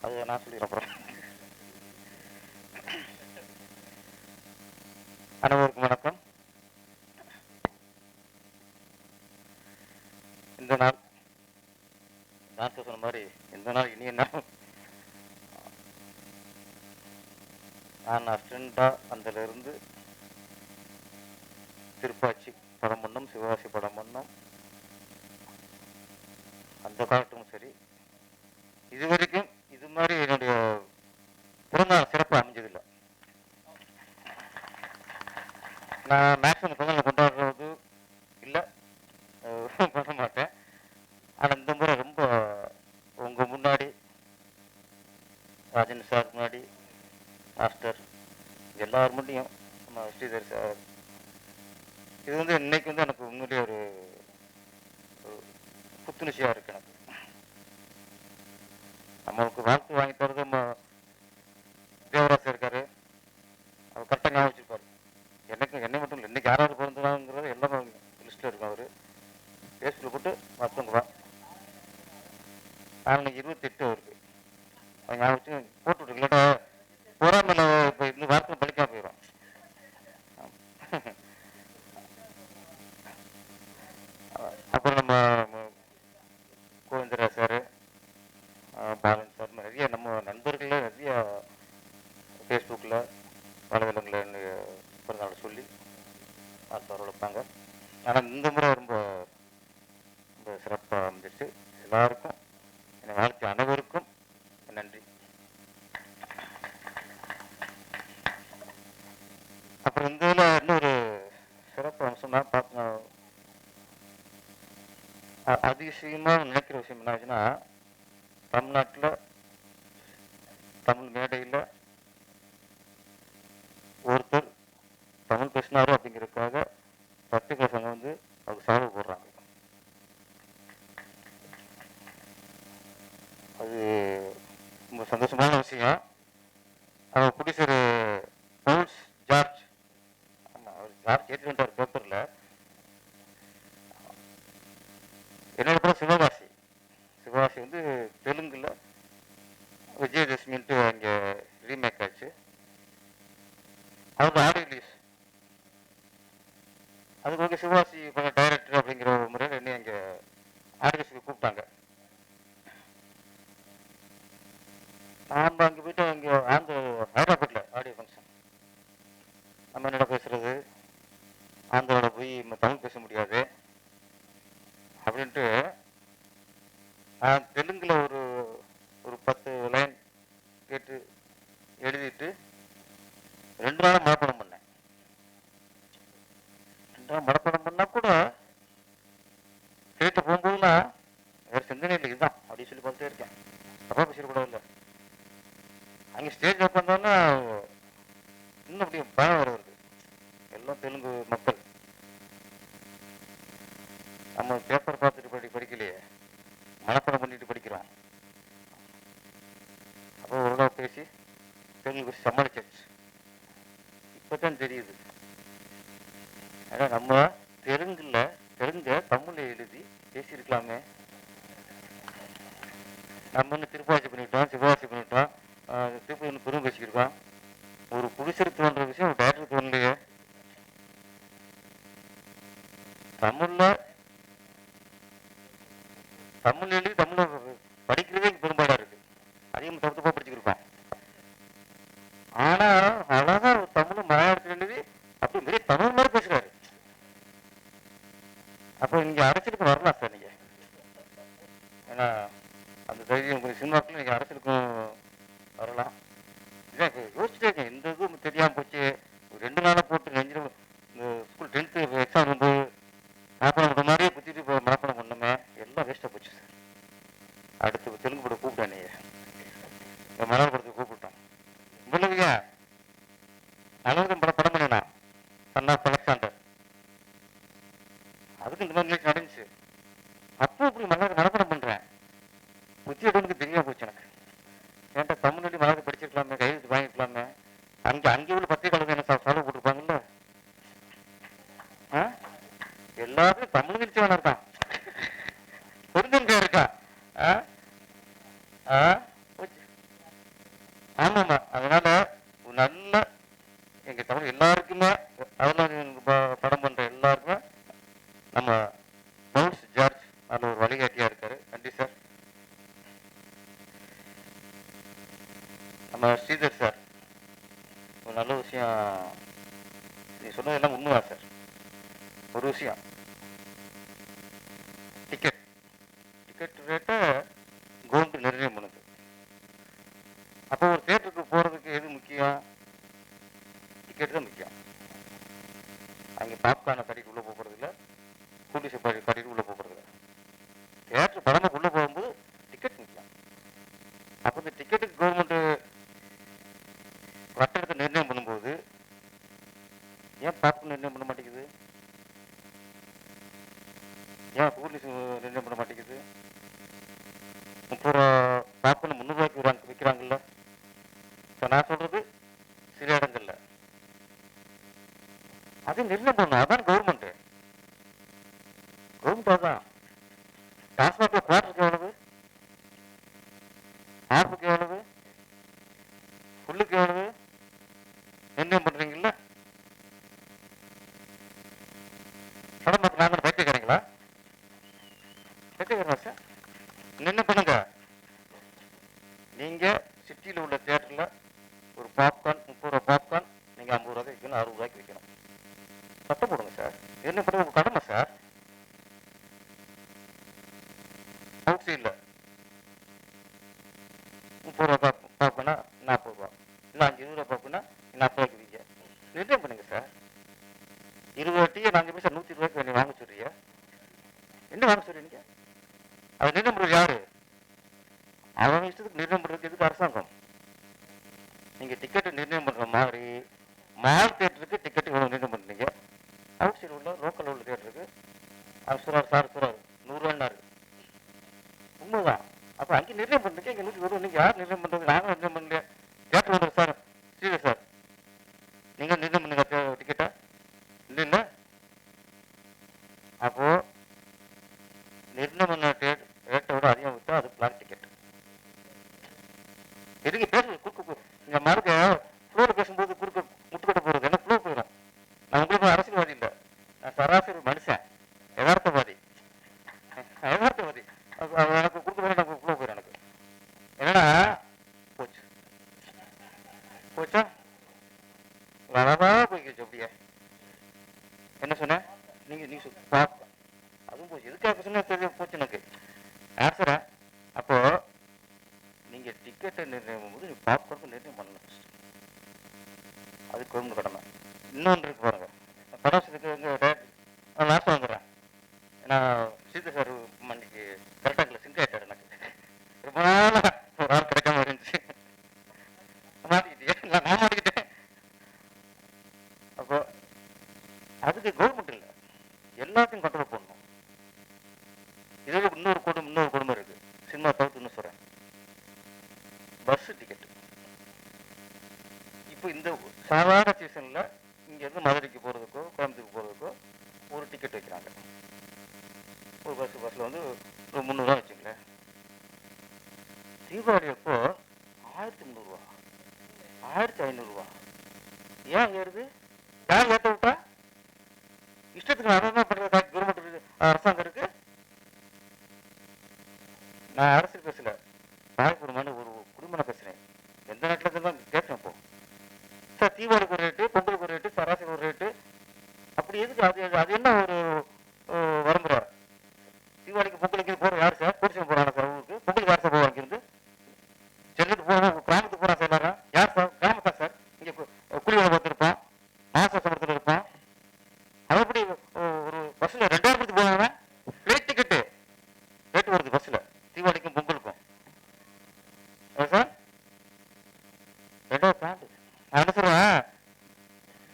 அது நான் சொல்லிடுறேன் அப்புறம். அனைவருக்கும் வணக்கம். இந்த நாள் டாக்டர் சொன்ன மாதிரி இந்த நாள் இனிய நாள். நான் அஸ்டண்டா அந்திலிருந்து திருப்பாச்சி படம் பண்ணோம், சிவகாசி படம் பண்ணோம். அந்த காலத்தும் சரி, இது வரைக்கும் இது மாதிரி என்னுடைய பிறந்தநாள் சிறப்பாக அமைஞ்சதில்லை. நான் மேக்ஸிமம் பிறந்தநாள் கொண்டாடுறது இல்லை, பண்ண மாட்டேன். ஆனால் இந்த முறை ரொம்ப உங்கள் முன்னாடி, ராஜன் சார் முன்னாடி, மாஸ்டர் எல்லார் முன்னாடியும், நம்ம ஸ்ரீதர் சார், இது வந்து இன்னைக்கு வந்து எனக்கு உண்மையிலேயே ஒரு புத்துணர்ச்சியாக இருக்கு. எனக்கு நம்மளுக்கு வாழ்த்து வாங்கி தரது நம்ம தேவராசர் இருக்காரு, அவர் கரெக்டாக ஞாபகம் வச்சிருப்பாரு. என்னை மட்டும் இல்லை, இன்னைக்கு யாராவது பிறந்தாங்கிறது எல்லாமே லிஸ்ட்டில் இருக்கும். அவர் ஃபேஸ்புக்கில் போட்டு மற்றவங்க வா, இன்னைக்கு 28 அவருக்கு அது ஞாபகம் வச்சு போட்டு விட்டு, இல்லாட்டா பொறாமையில் இப்போ இந்த வார்த்தை பழிக்காம போயிடும். அப்புறம் நம்ம கோவிந்தரா சார், பாலன் சார், நிறைய நம்ம நண்பர்கள நிறைய ஃபேஸ்புக்கில் வலைதளங்களில் பிறந்தநாள் சொல்லி வாழ்த்து வைப்பாங்க. ஆனால் இந்த முறை ரொம்ப ரொம்ப சிறப்பாக அமைஞ்சிருச்சு. எல்லாருக்கும் என்னை வாழ்த்து அனைவருக்கும் நன்றி. அப்புறம் இந்த இதில் இன்னொரு சிறப்பு அம்சம்னா பார்த்து அதிசயமாக நினைக்கிற விஷயம் என்ன ஆச்சுன்னா, தமிழ்நாட்டில் தமிழ் மேடையில் ஒருத்தர் தமிழ் பேசினாரு அப்படிங்கிறதுக்காக பத்திரிகை சங்கம் வந்து அதுக்கு செலவு போடுறாங்க. அது ரொம்ப சந்தோஷமான விஷயம். அவர் ப்ரொடியூசர் பவுல்ஸ் ஜார்ஜ், ஆமாம் அவர் ஜார்ஜ் ஏற்றி வந்தார் பேப்பரில். என்னோட படம் சிவகாசி. சிவகாசி வந்து தெலுங்கில் விஜயதசமின்ட்டு அங்கே ரீமேக் ஆச்சு. அவருக்கு ஆடியோ ரிலீஸ், அதுக்கு வந்து சிவகாசி கொஞ்சம் டைரக்டர் அப்படிங்கிற ஒரு முறையில் என்னை அங்கே ஆடியோ ரிலீஸுக்கு கூப்பிட்டாங்க. நாம் அங்கே போயிட்டு அங்கே ஹைதராபாத்தில் ஆடியோ ஃபங்க்ஷன், நம்ம என்னடா பேசுறது, ஆந்திராவில் போய் தமிழ் பேச முடியாது அப்படின்ட்டு தெலுங்கில் ஒரு ஒரு 10 லைன் கேட்டு எழுதிட்டு 2 நாளாக மனப்பாடம் பண்ணேன். 2 நாள் மனப்பாடம் பண்ணால் கூட கேட்டு போகும்போதுலாம் வேறு சிந்தனை இல்லை, இதுதான் அப்படின்னு சொல்லி பார்த்துட்டே இருக்கேன். தப்பாக பேசிடக்கூடாது. இல்லை அங்கே ஸ்டேஜ் உட்காந்தோன்னா இன்னும் அப்படியே பயம் வருது. எல்லாம் தெலுங்கு மக்கள், நம்ம பேப்பர் பார்த்துட்டு படிக்கலையே, மனப்பாடம் பண்ணிட்டு படிக்கிறோம். அப்போ ஒழுங்காக பேசி தெலுங்கு சமாளிச்சிருச்சு. இப்போ தான் தெரியுது, அதான் நம்ம தெலுங்க தமிழை எழுதி பேசியிருக்கலாமே. நம்ம இன்னும் திருப்பாச்சி பண்ணிட்டோம், சிவகாசி பண்ணிட்டோம், திருப்பதி இன்னும் பெரும் பேசிக்கிருக்கோம். ஒரு புதுசர் தோன்ற விஷயம் ஒரு டேரக்டர் தோணலையே. தமிழ் எழுதி தமிழை படிக்கிறதே பெரும்பாடாக இருக்கு. அதிகம் தப்பு படிச்சுக்கிருக்கோம். ஆனா அழகா தமிழ் மலையாளத்தில் எழுதி அப்படி பெரிய தமிழ் மாதிரி பேசுறாரு. அப்போ இங்க அரசியலுக்கு வரலாம் சார் நீங்க. ஏன்னா அந்த தைரியம் கொஞ்சம் சினிமாக்குள்ள நீங்க அரசியலுக்கும் வரலாம். இதான் யோசிச்சுட்டே இருக்கேன், இந்த இதுவும் தெரியாம போச்சு. 2 நாளாக போட்டு நெஞ்சில் இந்த ஸ்கூல் 10th எக்ஸாம் வந்து மனப்பாடம் பண்ணுற மாதிரியே புத்திட்டு இப்போ மனப்பாடம் பண்ணோமே, எல்லாம் வேஸ்ட்டாக போச்சு சார். அடுத்து தெலுங்கு படம் கூப்பிட்டேன், நீங்க மலையாள படத்துக்கு கூப்பிட்டோம். இல்லையா அழகம் படம் பண்ணினா சன் ஆஃப் அலெக்சாண்டர், அதுக்கு இந்த மாதிரி நடந்துச்சு. அப்போ இப்படி மனப்பாடம் பண்றேன், புத்தி எடுக்கு தெரியாம போச்சு எனக்கு. ஏன்டா தமிழ்நாடு மலையாளம் படிச்சிருக்கலாமே, கையெழுத்து வாங்கிக்கலாமே. அங்கே உள்ள பத்திரிகையாளர்கள் என்ன செலவு போட்டிருப்பாங்கல்ல. எல்லாரும் தமிழ் நிச்சயம் இருக்கான், பெருந்தன்மையா இருக்கா. ஆமாம்மா. அதனால ஒரு நல்ல எங்க தமிழ் எல்லாருக்குமே அதில் படம் பண்ற எல்லாருக்குமே நம்ம பவுல்ஸ் ஜார்ஜ் அதில் ஒரு வழிகாட்டியா இருக்காரு. நன்றி சார். நம்ம ஸ்ரீதர் சார் ஒரு நல்ல விஷயம் நீ சொன்னதெல்லாம் உண்மைதான் சார். ஒரு விஷயம் டிக்கெட் டிக்கெட் ரேட்டை கவர்மெண்ட் நிர்ணயம் பண்ணுது. அப்போ ஒரு தேட்டருக்கு போகிறதுக்கு எது முக்கியம்? டிக்கெட் தான் முக்கியம். அங்கே பாப்கார்னை கட்டிட்டு உள்ளே போகிறது இல்லை, கூலிசை கட்டிட்டு உள்ளே போகிறது இல்லை. தேட்டர் படமாக உள்ளே போகும்போது டிக்கெட் முக்கியம். அப்போ இந்த டிக்கெட்டுக்கு கவர்மெண்ட்டு கட்டணத்தை நிர்ணயம் பண்ணும்போது ஏன் பாப்கார்ன் நிர்ணயம் பண்ண மாட்டேங்குது? ஏன் கூலிஸ் நிர்ணயம் பண்ண மாட்டேங்குது? 30 ரூபா பாப்கார்ன் 300 ரூபாய்க்கு விற்கிறாங்கல்ல. இப்போ நான் சொல்கிறது சில இடங்கள்ல அது நிர்ணயம் பண்ணணும். அதான் கவர்மெண்ட்டு. கவர்மெண்ட் அதான். டாஸ்மாகில் குவார்டருக்கு எவ்வளவு, ஹாஃபுக்கு எவ்வளவு, ஃபுல்லுக்கு எவ்வளவு நிர்ணயம் பண்ணுறீங்கல்ல. படம் பார்த்து நாங்கள் பைத்தியக்காரங்களா? பைத்தியக்காரங்களா சார்? நிர்ணயம் பண்ணுங்க. நீங்கள் சிட்டியில் உள்ள தியேட்டரில் ஒரு பாப்கார்ன் 30 ரூபா பாப்கார்ன் நீங்கள் 50 ரூபாய்க்கு விற்கணும், 60 ரூபாய்க்கு விற்கணும். சட்டம் போடுங்க சார். என்ன பண்ண உங்கள் கடமை சார். அவுட் சைடில் 30 ரூபா பாப்கார்னா 40 ரூபா, இல்லை 20 ரூபா பாப்கார்னா 40 ரூபாய்க்கு விற்க நிர்ணயம் பண்ணுங்க சார். 20 டீயை நாங்கள் எப்படி சார் 120 ரூபாய்க்கு நீ வாங்க சொல்றீங்க? என்ன வாங்க சொல்றீங்க? அது நிர்ணயம் பண்ணுறது யாரு? அவங்க இஷ்டத்துக்கு நிர்ணயம் பண்ணுறதுக்கு எதுக்கு அரசாங்கம்? நீங்கள் டிக்கெட்டு நிர்ணயம் பண்ணுற மாதிரி மால் தேட்டருக்கு டிக்கெட்டு இவ்வளோ நிர்ணயம் பண்ணுறீங்க. அவுட் சைடு உள்ள லோக்கல் உள்ள தேட்டருக்கு அது சொல்கிறார் சார், சொல்கிறார் 100 ரூபாய்னாரு. உண்மைதான். அப்போ அங்கே நிர்ணயம் பண்ணுறீங்க, இங்கே 120. நீங்கள் யார் நிர்ணயம் பண்ணுறது? நானும் நிர்ணயம் பண்ணலையே. Theatre owner sir, serious sir, நீங்கள் நிர்ணயம் பண்ணுங்க டிக்கெட்டை. இல்லை இல்லை. அப்போது நிர்ணயம் பண்ண ரேட்டை விட அதிகம் விற்றா அது பிளாக் டிக்கெட். எதுக்கு பேசுறது? குறுக்கு இங்கே மறுக்க ஃப்ளோவில் பேசும்போது குறுக்க முட்டுக்கட்ட போகிறது என்ன ஃப்ளோ போயிடும். நான் உங்களுக்கு அரசியல்வாதி இல்லை, நான் சராசரி மனுஷன், யதார்த்தவாதி. யதார்த்தவாதி எனக்கு கொடுக்க போய் எனக்கு ஃப்ளோ போயிடும். எனக்கு என்னன்னா போச்சு போச்சா அழகா போய்க்கிச்சு. அப்படியே என்ன சொன்னேன்? நீங்கள் பார்க்க அதுவும் போச்சு. எதுக்காக சொன்ன தெரிய போச்சு எனக்கு ஆன்சரா. அப்போது நீங்கள் டிக்கெட்டை நிர்ணயம் போது நீங்கள் பாப்கார்னுக்கு நிர்ணயம் பண்ணணும் ஃபஸ்ட்டு. அது கவர்மெண்ட் கடமை. இன்னொன்று இருக்கு பாருங்க, படம் எங்கள் லாஸ்ட் வந்துடுறேன். நான் சீதா சார் மன்னிக்கு கரெக்டாக இல்லை, சிங்க் ஆகிட்டார். எனக்கு ரொம்ப நாளாக ஒரு ஆள் கிடைக்காம இருந்துச்சு. மாட்டிக்கிட்டே நான் மாட்டிக்கிட்டேன். அப்போ அதுக்கு கவர்மெண்ட் இல்லை, எல்லாத்தையும் கண்ட்ரோல் பண்ணணும். இதில் இன்னொரு குடும்பம் இருக்கு. சினிமா தவிர்த்துன்னு சொல்கிறேன். பஸ் டிக்கெட்டு இப்போ இந்த சாதாரண சீசனில் இங்கேருந்து மதுரைக்கு போகிறதுக்கோ கோயம்புத்தூருக்கு போகிறதுக்கோ ஒரு டிக்கெட் வைக்கிறாங்க. ஒரு பஸ்ஸில் வந்து ஒரு 300 ரூபா வச்சுங்களேன். தீபாவளி அப்போ 1300 ரூபா, 1500 ரூபா. ஏன் ஏறுது? யார் ஏற்ற விட்டா? இஷ்டத்துக்கு அதை தான் பண்ணுறது கவர்மெண்ட் அரசாங்கம் இருக்கு. நான் அரசியல் பேசல, பாயபுரமான ஒரு குடிமன பேசுகிறேன். எந்த நாட்டில் தான் கேட்பேன். இப்போ சார் தீபாவளிக்கு ஒரு ரேட்டு, பொங்கலுக்கு ஒரு ரேட்டு, சராசரி ஒரு ரேட்டு. அப்படி எதுக்கு? அது என்ன ஒரு வரம்புற? தீபாவளிக்கு பொங்கலுக்கு போகிற யார் சார்? போலீஸ் போகிறாங்க சார் ஊருக்கு. பொங்கலுக்கு யார் சார் போவாங்க? இங்கிருந்து சென்னைக்கு போகிறோம், கிராமத்துக்கு போகிறான் சார். எல்லாரும் யார் சார்? கிராமத்தான் சார். இங்கே கூலி வேலை பார்த்துருப்பான், மாச சம்பளத்தில் இருப்பான். அது எப்படி ஒரு பஸ்ஸில் 2000 கொடுத்து போவாங்க? ஃப்ளைட் டிக்கெட்டு ரேட்டு வருது பஸ்ஸில் தீபாவளிக்கும் பொங்கலுக்கும். சார் 2000 தாண்டு. நான் என்ன சொல்கிறேன்,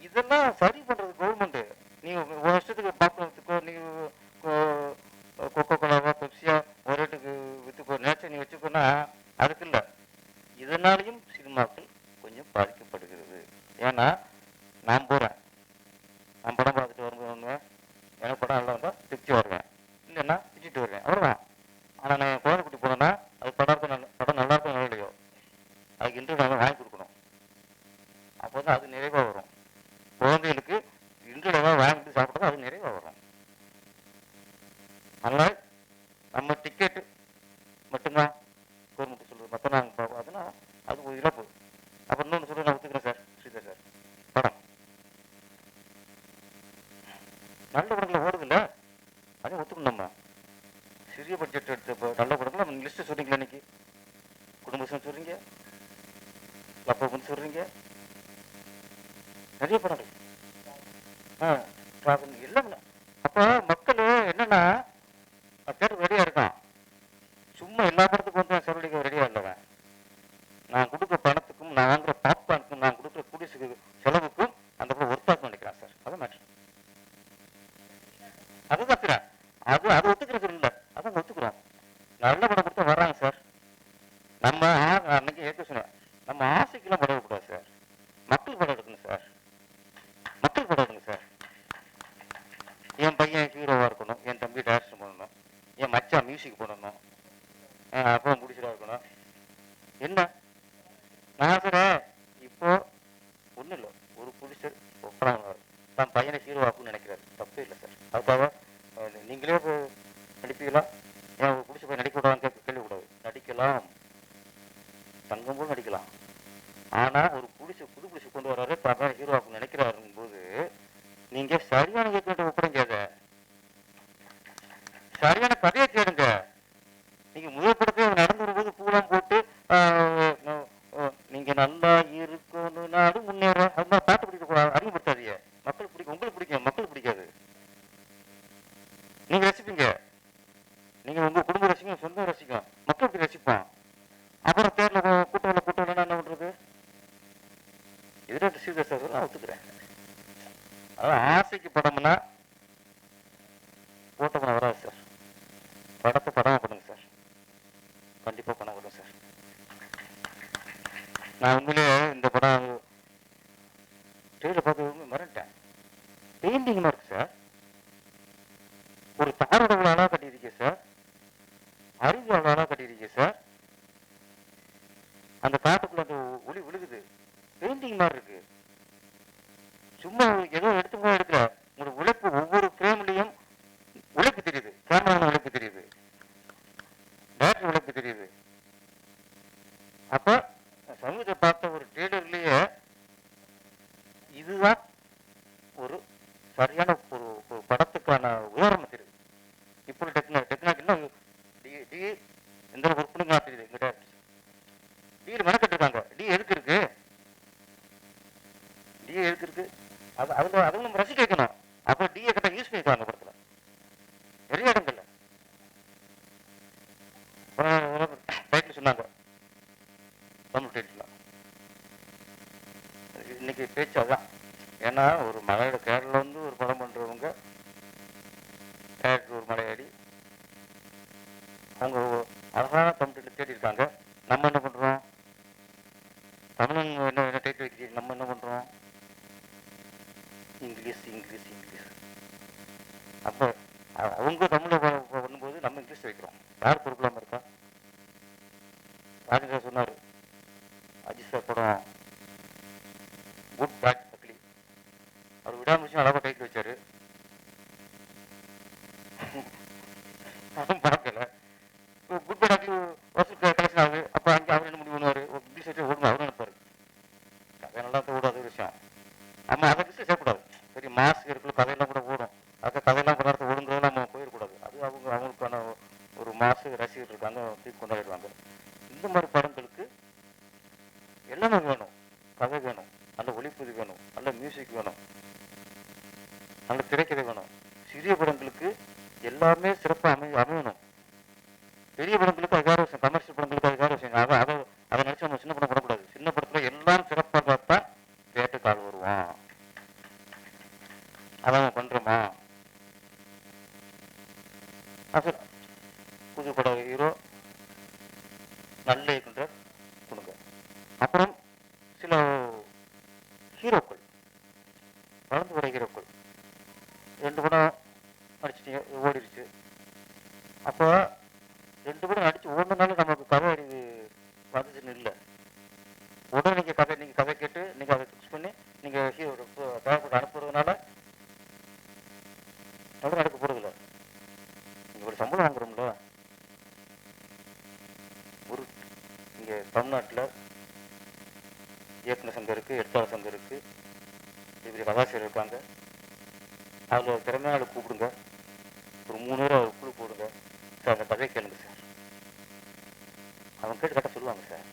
இதெல்லாம் சரி பண்ணுறது கவர்மெண்ட்டு. நீங்கள் ஒரு வருஷத்துக்கு பார்க்கறதுக்கோ, நீங்கள் கொக்கோ கோலாவோ பெப்சியா ஒரு ரேட்டுக்கு விற்றுக்கோ, நேச்சர் நீ வச்சுக்கோன்னா அதுக்கு இல்லை. இதனாலையும் சினிமாக்கள் கொஞ்சம் பாதிக்கப்படுகிறது. ஏன்னா நான் போகிறேன், நான் படம் பார்த்துட்டு வரும்போது எனக்கு படம் நல்லா வந்தால் திருப்தி வருவேன், இல்லைன்னா திட்டிட்டு வருவேன், அவ்வளோதான். ஆனால் நான் குழந்தை குட்டி போனேன்னா அது படம் நல்லா இருக்கும் இல்லையோ, அதுக்கு அதுக்கு இன்டர்வியூ வாங்கி கொடுக்கணும். அப்போ தான் அது நிறைவாக வரும். குழந்தைகளுக்கு இன்டர்வியூ வாங்கிட்டு சாப்பிட்டா அது நிறைவாக வரும். அதனால் நம்ம டிக்கெட்டு மட்டும்தான் கவர்மெண்ட் சொல்லுது, மற்ற நாங்கள் பார்ப்போம். அதனால் அது ஒரு இழப்பு. அப்புறம் இன்னொன்று சொல்லி நான் ஒத்துக்கிறேன் சார், ஸ்ரீதர் சார், படம் நல்ல படங்களை ஓடுதில்ல, அதையும் ஒத்துக்கணும். நம்ம சிறிய பட்ஜெட் எடுத்த நல்ல படங்கள் நம்ம லிஸ்ட்டு சொல்கிறீங்களா? இன்னைக்கு குடும்பம் சொல்கிறீங்க, லப்ப வந்து சொல்கிறீங்க, நிறைய படங்கள் இல்லை. அப்போ மக்கள் என்னன்னா தேட்டருக்கு ரெடியாக இருக்கான், சும்மா எல்லா படத்துக்கும் வந்து செலவழிக்க ரெடியாக இல்லைவன். நான் கொடுக்குற பணத்துக்கும் நான் வாங்குற பாப்கார்னுக்கும் நான் கொடுக்குற குடிசுக்கு செலவுக்கும் அந்த படம் ஒர்த்தாக்கும் நினைக்கிறான் சார். அதான் மேட்ரு. அதுதான் இருக்கிறேன். அது ஒத்துக்கிறது இல்லை, அதான் ஒத்துக்கிறோம். நல்ல படம் கொடுத்தா வர்றாங்க சார். நம்ம அன்னைக்கு ஏற்க சொன்னேன், நம்ம ஆசைக்கெல்லாம் படம் எடுக்கக்கூடாது சார். மக்கள் படம் எடுக்கணும் சார், மக்கள் படம் எடுங்க சார். என் பையன் ஹீரோவாக இருக்கணும், என் தம்பி டைரக்ஷன் பண்ணணும், என் மச்சான் மியூசிக் பண்ணணும், அப்பா முடிச்சுடா இருக்கணும். என்ன நான் சார் இப்போ ஒன்றும் இல்லை, ஒரு புடிச்சர் தான் பையனை ஹீரோவாக்குன்னு நினைக்கிறாரு, தப்பே இல்லை சார். அதுக்காக நீங்களே நடிப்பீங்களா? ஏன் ஒரு பிடிச்ச போய் நடிக்க விடான்னு கேள்விக்கூடாது. நடிக்கலாம், தங்கம் போது நடிக்கலாம். ஆனால் ஒரு புது பிடிச்சி கொண்டு வர்றாரு, தான் ஹீரோவாக்குன்னு நினைக்கிறாருங்கும் போது நீங்கள் சரியான கேட்க ஒப்படைங்க, சரியான கதையை தேடுங்க. நீங்க முதல் படத்தை நடந்து வரும்போது பூலாம் போட்டு நீங்க நல்லா இருக்கணும், நாடு முன்னேற, அது மாதிரி பாட்டு பிடிக்க அறிமுகப்படுத்தாதீங்க. மக்கள் பிடிக்கும், உங்களுக்கு பிடிக்கும், மக்கள் பிடிக்காது. நீங்க ரசிப்பீங்க, நீங்க உங்க குடும்ப ரசிக்கும், சொந்த ரசிக்கும், மக்கள் இப்படி ரசிப்பான். அப்புறம் தேர்ல கூட்டம் இல்லைன்னா என்ன பண்றது? எதிராக சீர்திருத்தம் நான் ஒத்துக்கிறேன். அதான் ஆசைக்கு படம்னா போட்ட படம் வராது சார். படத்தை படமாக பண்ணுங்க சார், கண்டிப்பாக பண்ண விடும் சார். நான் உண்மையிலே இந்த படம் டிவியில் பார்த்து மறந்துட்டேன். பெயிண்டிங்னா இருக்கு சார், ஒரு தாரோட அவ்வளோ அழகாக கட்டியிருக்கேன் சார், அருவி அவ்வளோ அழகாக கட்டியிருக்கேன் சார். அந்த காட்டுக்குள்ள அந்த ஒளி விழுகுது, பெயிண்டிங் மாதிரி இருக்கு. சும்மா ஏதோ எடுத்து எடுக்கல, உங்களோட உழைப்பு ஒவ்வொரு ஃப்ரேம்லையும் உழைப்பு தெரியுது, கேமரா உழைப்பு தெரியுது, பேட்டரி உழைப்பு தெரியுது. அப்ப சமூகத்தை பார்த்த ஒரு ட்ரெய்லர்லயே இதுதான் ஒரு சரியான ஒரு படத்துக்கான உதாரணம் தெரியுது. இப்போ டெக்னாலஜிலாம் எந்த ஒர்க் பண்ணுங்க தெரியுது. எங்கிட்ட டீல் மெனக்கட்டு இருக்காங்க. எதுக்கு இருக்கு? எதுக்கு இருக்கு? அதுவும் நம்ம ரசிக்க வைக்கணும். அப்புறம் டிஏ கிட்ட யூஸ் பண்ணிருக்காங்க படத்துல நிறைய இடங்கள்ல. டைட்டில் சொன்னாங்க, தமிழ் டைட்டில். இன்னைக்கு பேச்சு அதான். ஏன்னா ஒரு மலையோட கேரளா வந்து ஒரு படம் பண்றவங்க ஒரு மலையாடி, அவங்க அழகான தமிழ் டைட்டில் தேடி இருக்காங்க. நம்ம என்ன பண்றோம்? தமிழன் என்ன டைட்டில் வைக்க, நம்ம என்ன பண்றோம்? இங்கிலீஷ். அப்போ அவங்க தமிழை பண்ணும்போது நம்ம இங்கிலீஷ் வைக்கிறோம். யார் பொறுக்கலாம இருக்கா? ராஜன் சார் சொன்னார், அஜித் சார் படம் குட் பேட் அக்லி, அவர் விடாமுயற்சி அழகாக டைட்டில் வச்சாரு. பார்க்கல குட் பேட் அக்லி வருஷம் கலெக்ஷன் ஆகுது. அப்போ அங்கே அவர் என்ன முடிவு பண்ணுவார்? இங்கிலீஷ் வச்சு ஓடுங்க, அவர் நினைப்பாரு. கதை நல்லா தான் ஓடாத விஷயம். நம்ம அதை லிஸ்ட்டு சேர்க்கக்கூடாது. சரி, மாஸ்க் இருக்குல்ல, கதையெல்லாம் கூட ஓடும். கதையெல்லாம் கொஞ்ச நேரத்தை ஓடுங்கிறத நம்ம போயிடக்கூடாது. அது அவங்களுக்கான ஒரு மாசு ரசிகர் இருக்காங்க, தூக்கி கொண்டாடிடுவாங்க. இந்த மாதிரி படங்களுக்கு எல்லாமே வேணும். கதை வேணும், நல்ல ஒளிப்பதிவு வேணும், நல்ல மியூசிக் வேணும், நல்ல திரைக்கதை வேணும். சிறிய படங்களுக்கு எல்லாமே சிறப்பாக அமையணும். பெரிய படங்களுக்கு அதுக்காக விஷயம், கமர்ஷியல் படங்களுக்கு அதுக்காக விஷயம். அதை நினைச்சு நம்ம சின்ன படம் படக்கூடாது. சின்ன படத்துல எல்லாம் சிறப்பாக பார்த்தா கேட்டு கால் வருவான். அதான் பண்றோமா? சார் புது பட ஹீரோ நல்ல இயக்குனர் கொடுங்க. அப்புறம் சில ஹீரோக்கள், வளர்ந்து வர ஹீரோக்கள் 2 படம் நடிச்சிட்டீங்க, ஓடிடுச்சு, உடனே நீங்கள் கதை கேட்டு நீங்கள் அதை ஃபிக்ஸ் பண்ணி நீங்கள் தேவைப்பட்டு அனுப்புறதுனால எவ்வளோ நடக்க போகிறதில்ல. நீங்கள் ஒரு சம்பளம் வாங்குறோம்ல. ஒரு இங்கே தமிழ்நாட்டில் இயக்குனர் சங்கம் இருக்குது, எழுத்தாளர் சங்கம் இருக்குது, இப்படி கதாசிரியர் இருக்காங்க. அதில் திறமையாளர் கூப்பிடுங்க, ஒரு 3 பேர் குழு போடுங்க சார், அந்த கதையை கேளுங்க சார். அவங்க கேட்டு கரெக்டாக சொல்லுவாங்க சார்.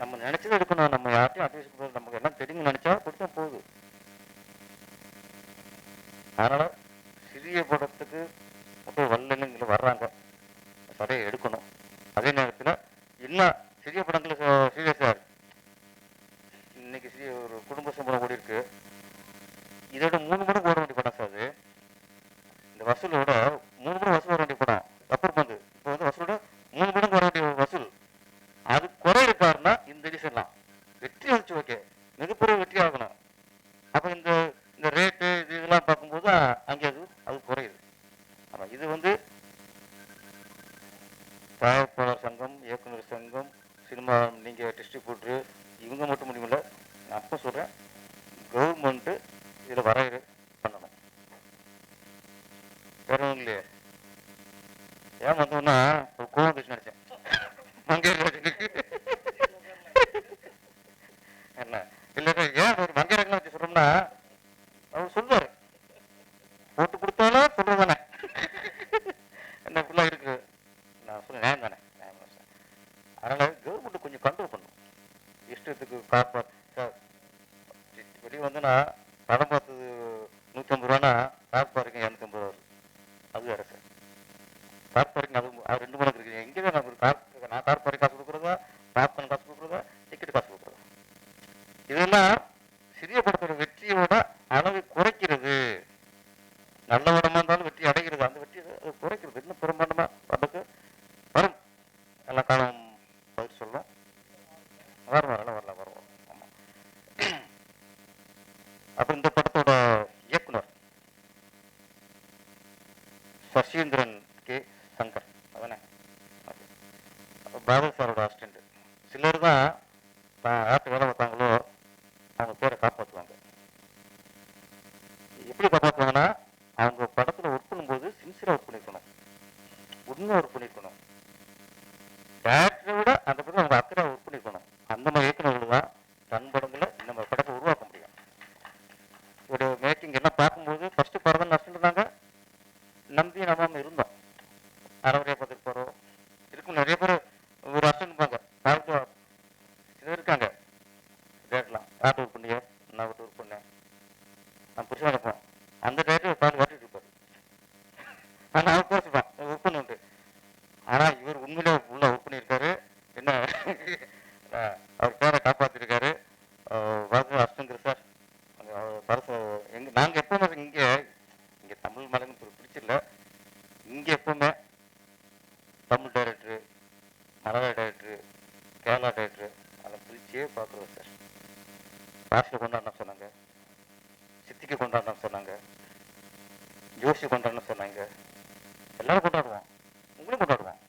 நம்ம நினைச்சதை எடுக்கணும். நம்ம யார்ட்டையும் அட்வைஸ் போது நமக்கு எல்லாம் தெரியும்னு நினைச்சா கொடுத்தா போகுது. அதனால சிறிய படத்துக்கு மட்டும் வல்லன்னு இங்கே வர்றாங்க, கதையை எடுக்கணும். அதே நேரத்தில் எல்லா சிறிய படங்களுக்கு சீரியஸ் சார் இன்னைக்கு ஒரு குடும்ப சம்பளம் ஓடி இருக்கு, இதோட 3 மடங்கு ஓட வேண்டிய படம் சார். அது இந்த வசூலோட 3 மடங்கு வசூல் வர வேண்டிய படம். அப்புறம் வந்து இப்போ வந்து வசூலோட 3 மடங்கு வர வேண்டிய வசூல். அது குறை இருக்காருன்னா இந்த எடிஷன்லாம் வெற்றி வந்துச்சு, ஓகே, மிகப்பெரிய வெற்றி ஆகணும். அப்போ இந்த ரேட்டு இதெல்லாம் பார்க்கும்போது அங்கே அது குறையுது. ஆமாம், இது வந்து தயாரிப்பாளர் சங்கம், இயக்குனர் சங்கம், சினிமா நீங்கள் டிஸ்ட்ரிபியூட்ரு இவங்க மட்டும் முடியல. நான் அப்போ சொல்கிறேன், கவர்மெண்ட்டு இதில் வரையறை பண்ணணும். வேற ஒன்றும் இல்லையே. ஏன் வந்தோம்னா ஒரு கோவம் வந்துச்சு நினச்சேன் மங்கையர்களுக்கு என்ன இல்லை ஏன் ஒரு மங்கையர்கள் வச்சு சொல்கிறோம்னா அவர் சொல்வார், போட்டு கொடுத்தாலும் சொல்கிறது தானே என்ன இப்படிலாம் இருக்கு. நான் சொல்ல நியாயம் தானே, நியாயம் தானே. அதனால் கவர்மெண்ட்டு கொஞ்சம் கண்ட்ரோல் பண்ணும். இஷ்டத்துக்கு காப்பார் சார். வெளியே வந்துன்னா படம் பார்த்தது 150 ரூபானா கார் பார்க்கிங் 250 ரூபா வருது. அது வேறு சார். கார் பார்க்கிங் அது 2 மடங்கு இருக்குது. எங்கே தான் நான் கார் பார்க்கிங் காசு கொடுக்குறதா, பாப்கார்ன் காசு கொடுக்குறதா, டிக்கெட் காசு கொடுக்குறதா. இதெல்லாம் சிறிய படத்தோட வெற்றியோட அளவை குறைக்கிறது. நல்ல படமா இருந்தாலும் வெற்றி அடைகிறது, அந்த வெற்றி அது குறைக்கிறது. இன்னும் பெரும்பான்மா படத்துக்கு வரும், எல்லா காலம் பதில் சொல்லும். வரலாம். ஆமாம். அப்புறம் இந்த படத்தோட இயக்குனர் சசீந்திரன் கே சங்கர் அதானே. பாரதி சாரோட அசிஸ்டண்ட். சிலர் தான் யார்கிட்ட வேலை பார்த்தாங்களோ அவங்க பேரை காப்பாற்றுவாங்க. எப்படி காப்பாற்றுவாங்கன்னா, அவங்க படத்தில் ஒர்க் பண்ணும்போது சின்சியராக ஒர்க் பண்ணிக்கணும், உண்மையாக ஒர்க் பண்ணிக்கணும். டேரக்டரை விட அந்த படத்தில் அவங்க அக்கறையாக ஒர்க் பண்ணிக்கணும். அந்த மாதிரி இயக்குனர்கள் தான் தன் படங்களை இந்த மாதிரி படத்தை உருவாக்க முடியும். ஒரு மேக்கிங் எல்லாம் பார்க்கும்போது ஃபஸ்ட்டு படம் தான் இருந்தாங்க, நம்பி நம்ம இருந்தோம். அறவரையாக பார்த்துட்டு போகிறோம் இருக்கும். நிறைய பேர் ஒரு அசன்பாங்க, சிலர் இருக்காங்க டேரக்டர்லாம் யார்கிட்ட ஒர்க் பண்ணியா, நான் ஒர்க் பண்ணேன், நான் புதுசாக இருப்போம். அந்த டேரக்டர் பால் வாட்டிட்டு இருப்பார், ஆனால் அவர் பேசிப்பான் ஒர்க் பண்ணுண்டு. ஆனால் இவர் உண்மையிலே உள்ள ஒர்க் பண்ணியிருக்காரு. என்ன அவர் பேரை காப்பாற்றிருக்காரு. வாசு அஷ்டங்கர் சார் பரச நாங்கள் எப்பவுமே இங்கே தமிழ் மலைன்னு பிடிச்சிடல. இங்கே எப்பவுமே தமிழ் டைரக்டரு, மலையாள டைரக்டரு, கேரளா டைரக்டரு அதை பிரிச்சே பார்க்குறோம் சார். ராசியில் கொண்டாடணும் சொன்னாங்க, சித்திக்கு கொண்டாடணும் சொன்னாங்க, ஜோஷி கொண்டாடணும் சொன்னாங்க. எல்லாரும் கொண்டாடுவோம், உங்களும் கொண்டாடுவோம்.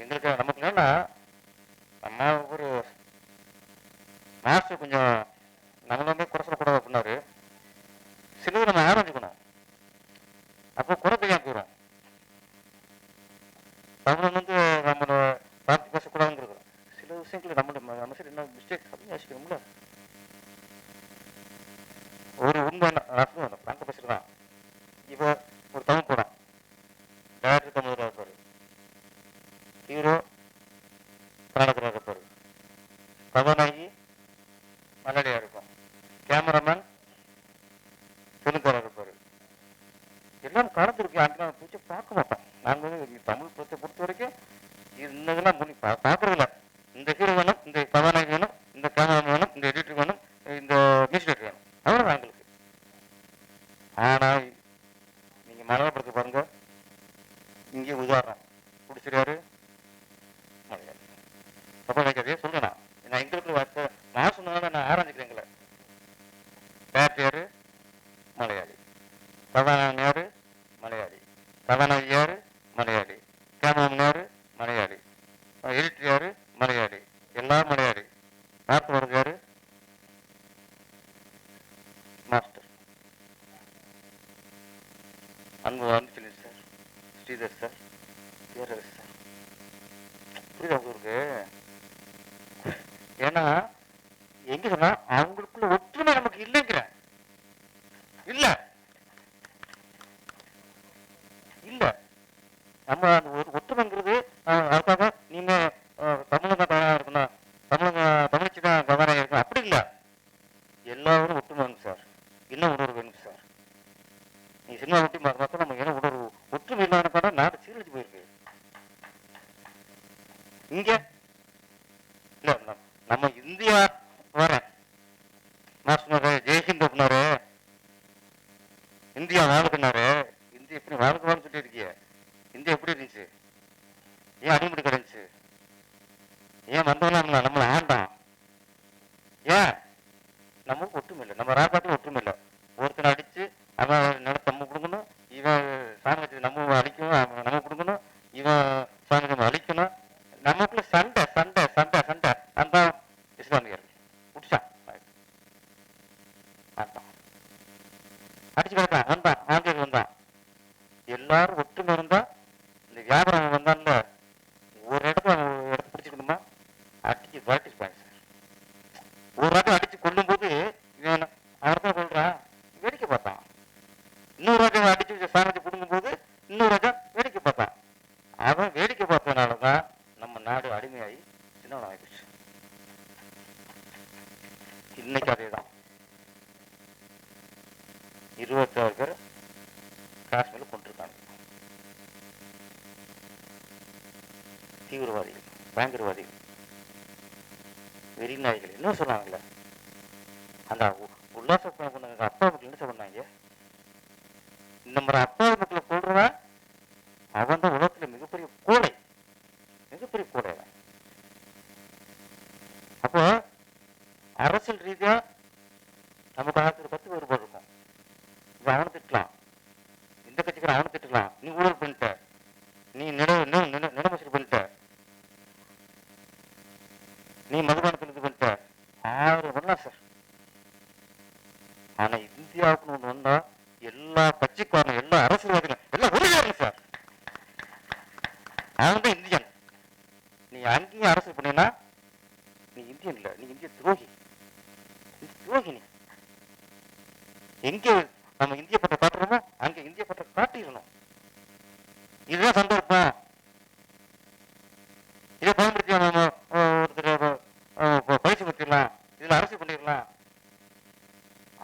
எங்களுக்கு நமக்கு என்னன்னா, நம்ம ஒரு மாஸ்டர் கொஞ்சம் நம்மளுமே குறை சொல்லக்கூடாது அப்படின்னாரு. சிலது நம்ம ஆரம்பிக்கணும், அப்போ குறை தெரியாம போயிடும். தமிழ் வந்து நம்மளோட பார்த்து பேசக்கூடாதுங்கிறது. சில விஷயங்கள் நம்ம சரி என்ன மிஸ்டேக் அப்படின்னு யோசிக்கணும்ல. ஒரு உண்மை நாங்கள் பேசுறதுதான். இப்போ ஒரு தமிழ் படம் டேரக்டர் தமிழராக இருப்பார், ஹீரோ கர்நாடகராக இருப்பார், கதாநாயகி மலையாளியாக இருக்கும், கேமராமேன் தெலுங்காராக இருப்பார். எல்லாம் கலந்துருக்கு. அங்கே பூச்சி பார்க்க மாட்டோம். நாங்கள் வந்து தமிழ் படத்தை பொறுத்த வரைக்கும் இன்னதெல்லாம் முடி பார்க்குறதில்ல. இந்த ஹீரோ வேணும், இந்த கதாநாயகி வேணும், இந்த கேமராமேன் வேணும், இந்த எடிட்டர் வேணும், இந்த மியூசிக் டைரக்டர் வேணும், அவ்வளோதான் எங்களுக்கு. ஆனால் நீங்கள் மலையாள படத்தை பாருங்க, இங்கே உதாரணம் பிடிச்சிருக்காரு மலையாளி. அப்போ எனக்கு அதே சொல்லணும். நான் எங்களுக்கு நான் சொன்னதால நான் ஆரம்பிக்கிறேன். எங்களை டேரக்டர் யாரு மலையாளி, கதாநாயகன் யாரு மலையாளி, கதாநாயகி யாரு மலையாளி, கேமராமேன் யாரு மலையாளி, பேரரசு சார். புரியுதா உங்களுக்கு? ஏன்னா எங்க சொன்னா அவங்களுக்குள்ள ஒற்றுமை நமக்கு இல்லைங்கிற இல்ல இல்ல நம்ம அந்த ஒரு ஒற்றுமைங்கிறது அதுக்காக நீங்க தமிழ் தான் கவனம் இருக்கணும், தமிழ்ச்சி தான் கவனம் இருக்கணும் அப்படி இல்லை. எல்லாரும் ஒற்றுமை வேணும் சார். என்ன உணர்வு வேணும் சார்? நீ சினிமா ஒட்டி பார்த்தா நம்ம என்ன உணர்வு ஒற்றுமை இல்லாத கூட நாடு சீரழிச்சு போயிருக்கு. இங்க இல்ல நம்ம இந்தியா வரேன் மாஸ்டர் ஜெய்ஹிந்த் அப்படின்னாரு, இந்தியா வாழ்க்குனாரு. இந்தியா எப்படி வாழ்க்கை சொல்லி இருக்கிய? இந்தியா எப்படி இருந்துச்சு? ஏன் அடிமடி கிடந்துச்சு? ஏன் வந்தவங்க நம்மளை ஆண்டான்? ஏன் நமக்கு ஒற்றுமை இல்லை, நம்ம ராஜாட்டும் ஒற்றுமை இல்லை. ஒருத்தனை அடிச்சு அவன் நிலத்தை நம்ம கொடுக்கணும், இவன் சாமி நம்ம அழிக்கணும், நம்ம கொடுக்கணும், இவன் சாமி நம்ம அழிக்கணும். நமக்குள்ள சண்டை சண்டை சண்டை சண்டை. அந்த இஸ்லாமியர் முடிச்சான் அடிச்சு கிடக்கான், வந்தான் ஆங்கிலேயர் வந்தான். எல்லாரும் ஒற்றுமை இருந்தா இந்த வியாபாரம் வந்தான்ல ஒரு இடத்த பிடிச்சிக்கணுமா அடிச்சு பிராக்டிஸ் சார். ஒரு ராஜா அடிச்சு கொல்லும் போது இவன் அவர்தான் கொள்றான் வேடிக்கை பார்த்தான். இன்னொரு ராஜா அடிச்சு சாமத்தை கொடுக்கும் போது இன்னொரு ராஜா வேடிக்கை பார்த்தான். அவன் வேடிக்கை பார்த்ததுனாலதான் நம்ம நாடு அடிமையாகி சின்னவன் ஆயிடுச்சு. இன்னைக்கு அதேதான். 26 பேர் காஷ்மீர்ல கொண்டிருக்காங்க. தீவிரவாதிகள், பயங்கரவாதிகள், வெறிநாய்கள் என்ன சொன்னாங்கல்ல. அந்த உல்லாச அப்பா மக்கள் என்ன சொன்னாங்க? இந்த மாதிரி அப்பா மக்களை சொல்றவன் அவன் தான் உலகத்துல மிகப்பெரிய கோடை, மிகப்பெரிய கோடை. அப்போ அரசியல் ரீதியா நமக்கு 10 வேறுபாடு இருக்கும். அவனை திட்டலாம், இந்த கட்சிக்கார அவனை திட்டலாம், நீ ஊழல் பண்ணிட்ட, நீ நிலமசூல் பண்ணிட்ட, நீ மதுபானத்தில் இது பண்ணிட்ட, 6 பண்ணலாம் சார். ஆனா இந்தியாவுக்கு ஒண்ணு வந்தா எல்லா கட்சிக்காரனும் எல்லா அரசியல்வாதிகளும் எல்லாம் ஒரே சார். அவன் தான் இந்தியன். நீ அங்கேயும் அரசியல் பண்ணினா நீ இந்தியன் இல்ல, நீ இந்திய துரோகி. துரோகி நீ. எங்கே நம்ம இந்திய பற்ற காட்டுறோமோ அங்க இந்திய பற்ற காட்டிடணும். இதுதான் சந்தர்ப்பம். இதை பயன்படுத்தி நம்ம ஒருத்தர் பயிற்சி பற்றிடலாம், இதுல அரசு பண்ணிடலாம்.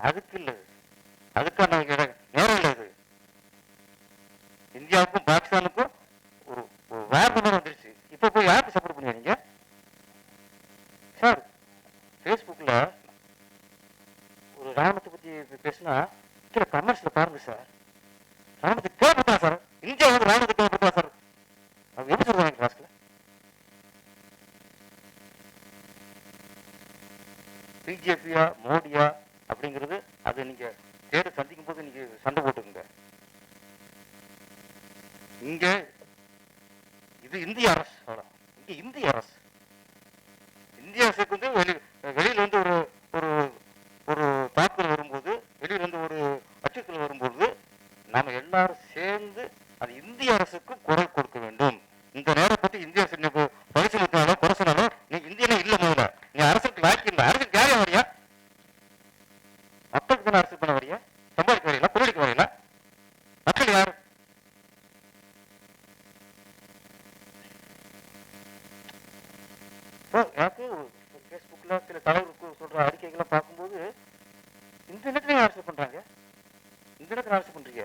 அதுக்கு இல்லை, அதுக்கான நேரம் இல்லை. இது இந்தியாவுக்கும் பாகிஸ்தானுக்கும் ஒரு வேறு வந்துருச்சு. இப்ப போய் யாருக்கு சப்போர்ட் பண்ணுவீங்க சார்? பேஸ்புக்ல ஒரு ராணுவத்தை பத்தி பேசினா கீழே கமெண்ட்ஸ்ல பாருங்க சார், ராணுவத்தை தேவைப்பட்டா சார், இந்தியா வந்து ராணுவத்தை தேவைப்பட்டா சார். அவங்க எப்படி சொல்றாங்க கிளாஸ்ல? பிஜேபியா மோடியா அப்படிங்கிறது அது நீங்க தேர்தல் சந்திக்கும் போது நீங்க சண்டை போட்டுக்குங்க. இங்க இது இந்திய அரசு, இங்க இந்திய அரசு. இந்திய அரசுக்கு வந்து வெளியில வந்து ஒரு ஒரு ஒரு தாக்குதல் வரும்போது, வெளியில இருந்து ஒரு அச்சுறுத்தல் வரும்போது நாம எல்லாரும் சேர்ந்து அது இந்திய அரசுக்கு குரல் கொடுக்க வேண்டும். இந்த நேரம் பத்தி இந்திய அரசு பரிசீலித்தாலோ குறைச்சினாலோ நீ இந்தியனே இல்ல. முதல்ல நீ அரசுக்கு லாக்கி இல்லை. அரசுக்கு யாரையா வரியா? மக்களுக்கு தானே அரசு பண்ண வரியா? சம்பாதிக்க வரையில, பொருளுக்கு வரையில. மக்கள் யாரு? எனக்கு பேஸ்புக்ல சில தலைவருக்கு சொல்ற அறிக்கைகளை பார்க்கும்போது இந்த நேரத்துல அரசு பண்றாங்க, இந்த நேரத்துல அரசு பண்றீங்க.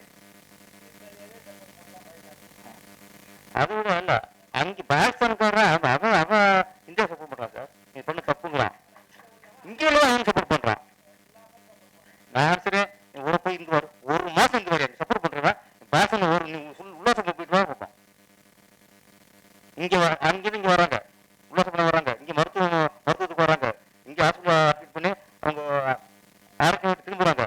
அதோட இல்ல, அங்க பாகிஸ்தானுக்காரன் அவன் இந்தியா சப்போர்ட் பண்றான் சார். நீ பண்ண தப்புங்கிறான். இங்கே அவன் சப்போர்ட் பண்றான். நான் சரி ஒரு போய் இங்க வரும், ஒரு மாசம் இங்க வரையா சப்போர்ட் பண்றவன் பாகிஸ்தான் ஒரு உல்லாசம் போயிட்டு தான் பார்ப்பான். இங்க அங்கிருந்து இங்க வராங்க, உல்லாசம் பண்ண வராங்க, இங்க மருத்துவத்துக்கு வராங்க, இங்க ஹாஸ்பிட்டல் அட்மிட் பண்ணி அவங்க ஆரோக்கியம் விட்டு திரும்புறாங்க.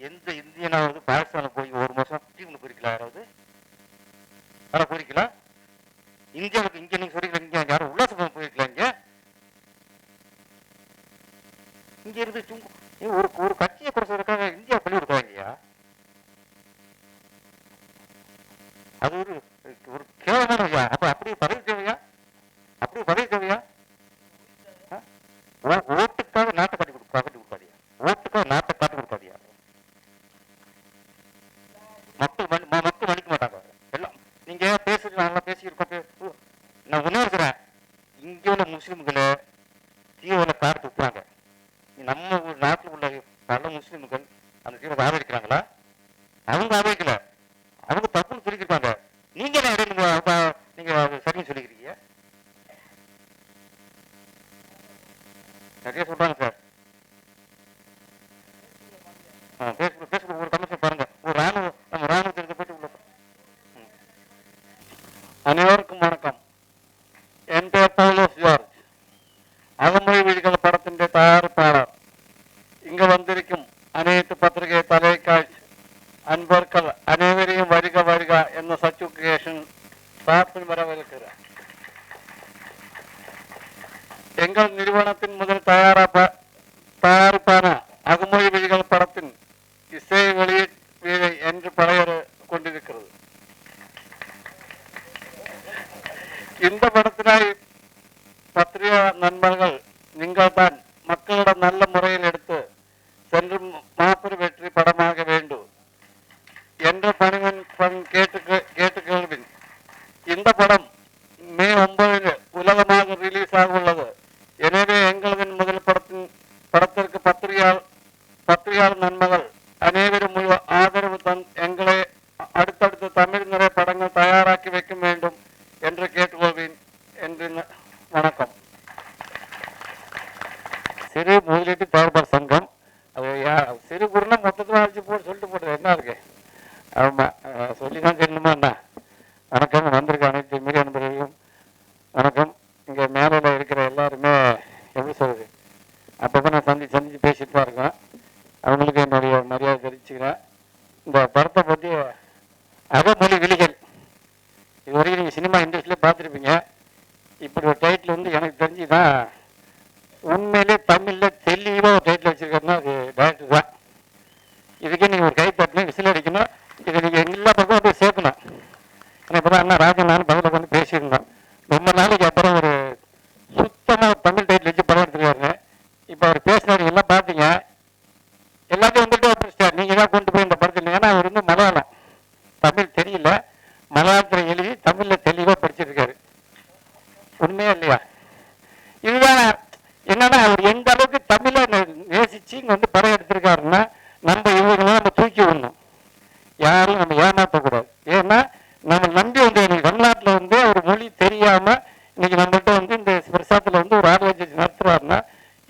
எந்த இந்தியனாவது பாகிஸ்தானுக்கு போய் ஒரு மாசம் ட்ரீட்மெண்ட் போயிருக்கலாம்? யாராவது யாரா போயிருக்கலாம்? இந்தியாவுக்கு இங்க நீங்க சொல்லிக்கலாம், இங்க யாரும் உல்லாசம் போயிருக்கலாம்? இங்க இருந்து ஒரு கட்சியை குறைச்சதுக்காக இந்தியா பள்ளி கொடுக்காங்க இல்லையா? அது ஒரு கேவலமான தானே ஐயா. அப்ப அப்படி பதவி தேவையா? அப்படி பதவி தேவையா? ஓட்டுக்காக நாட்டை கட்டி கொடுக்காதியா. ஓட்டுக்காக நாட்டை காட்டி கொடுக்காதியா. மக்கள் மதிக்க மாட்டாங்க. எல்லாம் நீங்க பேசுறது நல்லா பேசியிருக்கோம். நான் ஒண்ணு இருக்கிறேன், இங்க உள்ள முஸ்லிம்களை தீவிர காட்டு விட்டுறாங்க. நம்ம நாட்டில் உள்ள பல முஸ்லிம்கள் அந்த தீவிர ஆதரிக்கிறாங்களா? அவங்க ஆதரிக்கல, அவங்க தப்புன்னு சொல்லிக்கிறாங்க. நீங்க என்ன இடையில நீங்க சரின்னு சொல்லிக்கிறீங்க? நிறைய சொல்றாங்க சார். பேசுற ஒரு கமிஷன் பாருங்க, ஒரு நம்ம ராணுவத்திற்கு போயிட்டு உள்ள. அனைவருக்கும் வணக்கம். என் பேர் பவுலோஸ் ஜார்ஜ், அகமொழி விழிகள் படத்தின் தயாரிப்பாளர். இங்கு வந்திருக்கும் அனைத்து பத்திரிகை தொலைக்காட்சி அன்பர்கள் அனைவரையும் வருக வருக என்ற சச்சுகேஷன் சார்பில் வரவிருக்கிறார். எங்கள் நிறுவனத்தின் முதல் தயாரிப்பான அகமொழி விழிகள் படத்தின் இசை வெளியீடு என்று பெயர் கொண்டிருக்கிறது. இந்த படத்தினை பத்திரிகை நண்பர்கள் நீங்கள் தான் மக்களிடம் நல்ல முறையில் எடுத்து சென்று மாபெரும் வெற்றி படமாக வேண்டும் என்ற பணிவன் கேட்டுக்கொள்வேன். இந்த படம் மே 9 உலகமாக ரிலீஸ் ஆக உள்ளது. எனவே எங்களது முதல் படத்திற்கு பத்திரிகையாளர் நண்பர்கள் அனைவரும் முழு ஆதரவு எங்களை அடுத்தடுத்த தமிழ் நிறைய படங்கள் தயாராக்கி வைக்க வேண்டும் என்று கேட்டுக்கொள்வேன் என்று. வணக்கம். சிறு முதலீட்டு தயாரிப்பாளர் சங்கம். அது சிறு குருனா மொத்தத்தில் அழைச்சி போட்டு சொல்லிட்டு போடுறது என்ன இருக்கு? ஆமா, சொல்லிதான் சொல்லணுமா என்ன? வணக்கம். வந்திருக்க அனைத்து மீடியா நண்பர்களும் வணக்கம். இங்கே மேலையில் இருக்கிற எல்லாருமே எப்படி சொல்றது, அப்பப்போ நான் சந்திச்சு பேசிட்டு தான் இருக்கேன். அவங்களுக்கு என்னுடைய மரியாதை தெரிவிச்சுக்கிறேன். இந்த படத்தை பற்றி அகமொழி விழிகள் இது வரைக்கும் நீங்கள் சினிமா இண்டஸ்ட்ரியிலே பார்த்துருப்பீங்க. இப்படி ஒரு டைட்டில் வந்து எனக்கு தெரிஞ்சுதான் உண்மையிலே தமிழில் தெளிவாக ஒரு டைட்டில் வச்சுருக்காருன்னா அது டைரக்டர் தான். இதுக்கே நீங்கள் ஒரு கை தட்டணும், விசில் அடிக்கணும். இதை நீங்கள் எல்லா பக்கமும் போய் சேர்க்கணும். இப்போ தான் அண்ணா ராஜன் நானும் பதில் வந்து பேசியிருந்தோம். ரொம்ப நாளைக்கு அப்புறம் ஒரு சுத்தமாக தமிழ் டைட்டில் வச்சு படம் எடுத்துருக்காருங்க. இப்போ அவர் பேசினார், எல்லாம் பார்த்தீங்க. எல்லாத்தையும் வந்துட்டு பிடிச்சிட்டார். நீங்கள் தான் கொண்டு போய் இந்த படத்தில், ஏன்னா அவர் வந்து மலையாளம், தமிழ் தெரியல, மலையாளத்தில் எழுதி தமிழில் தெளிவாக படிச்சிருக்காரு. உண்மையா இல்லையா? இதுதான் என்னன்னா, அவர் எந்த அளவுக்கு தமிழை நேசிச்சு இங்கே வந்து படம் எடுத்திருக்காருன்னா, நம்ம இவங்களாம் நம்ம தூக்கி விடணும். யாரும் நம்ம ஏமாற்றக்கூடாது. ஏன்னா நம்ம நம்பி வந்து இன்னைக்கு தமிழ்நாட்டில் வந்து ஒரு மொழி தெரியாம இன்னைக்கு நம்மகிட்ட வந்து இந்த பிரசாத்தில் வந்து ஒரு ஆர்வஜி நடத்துறாருன்னா,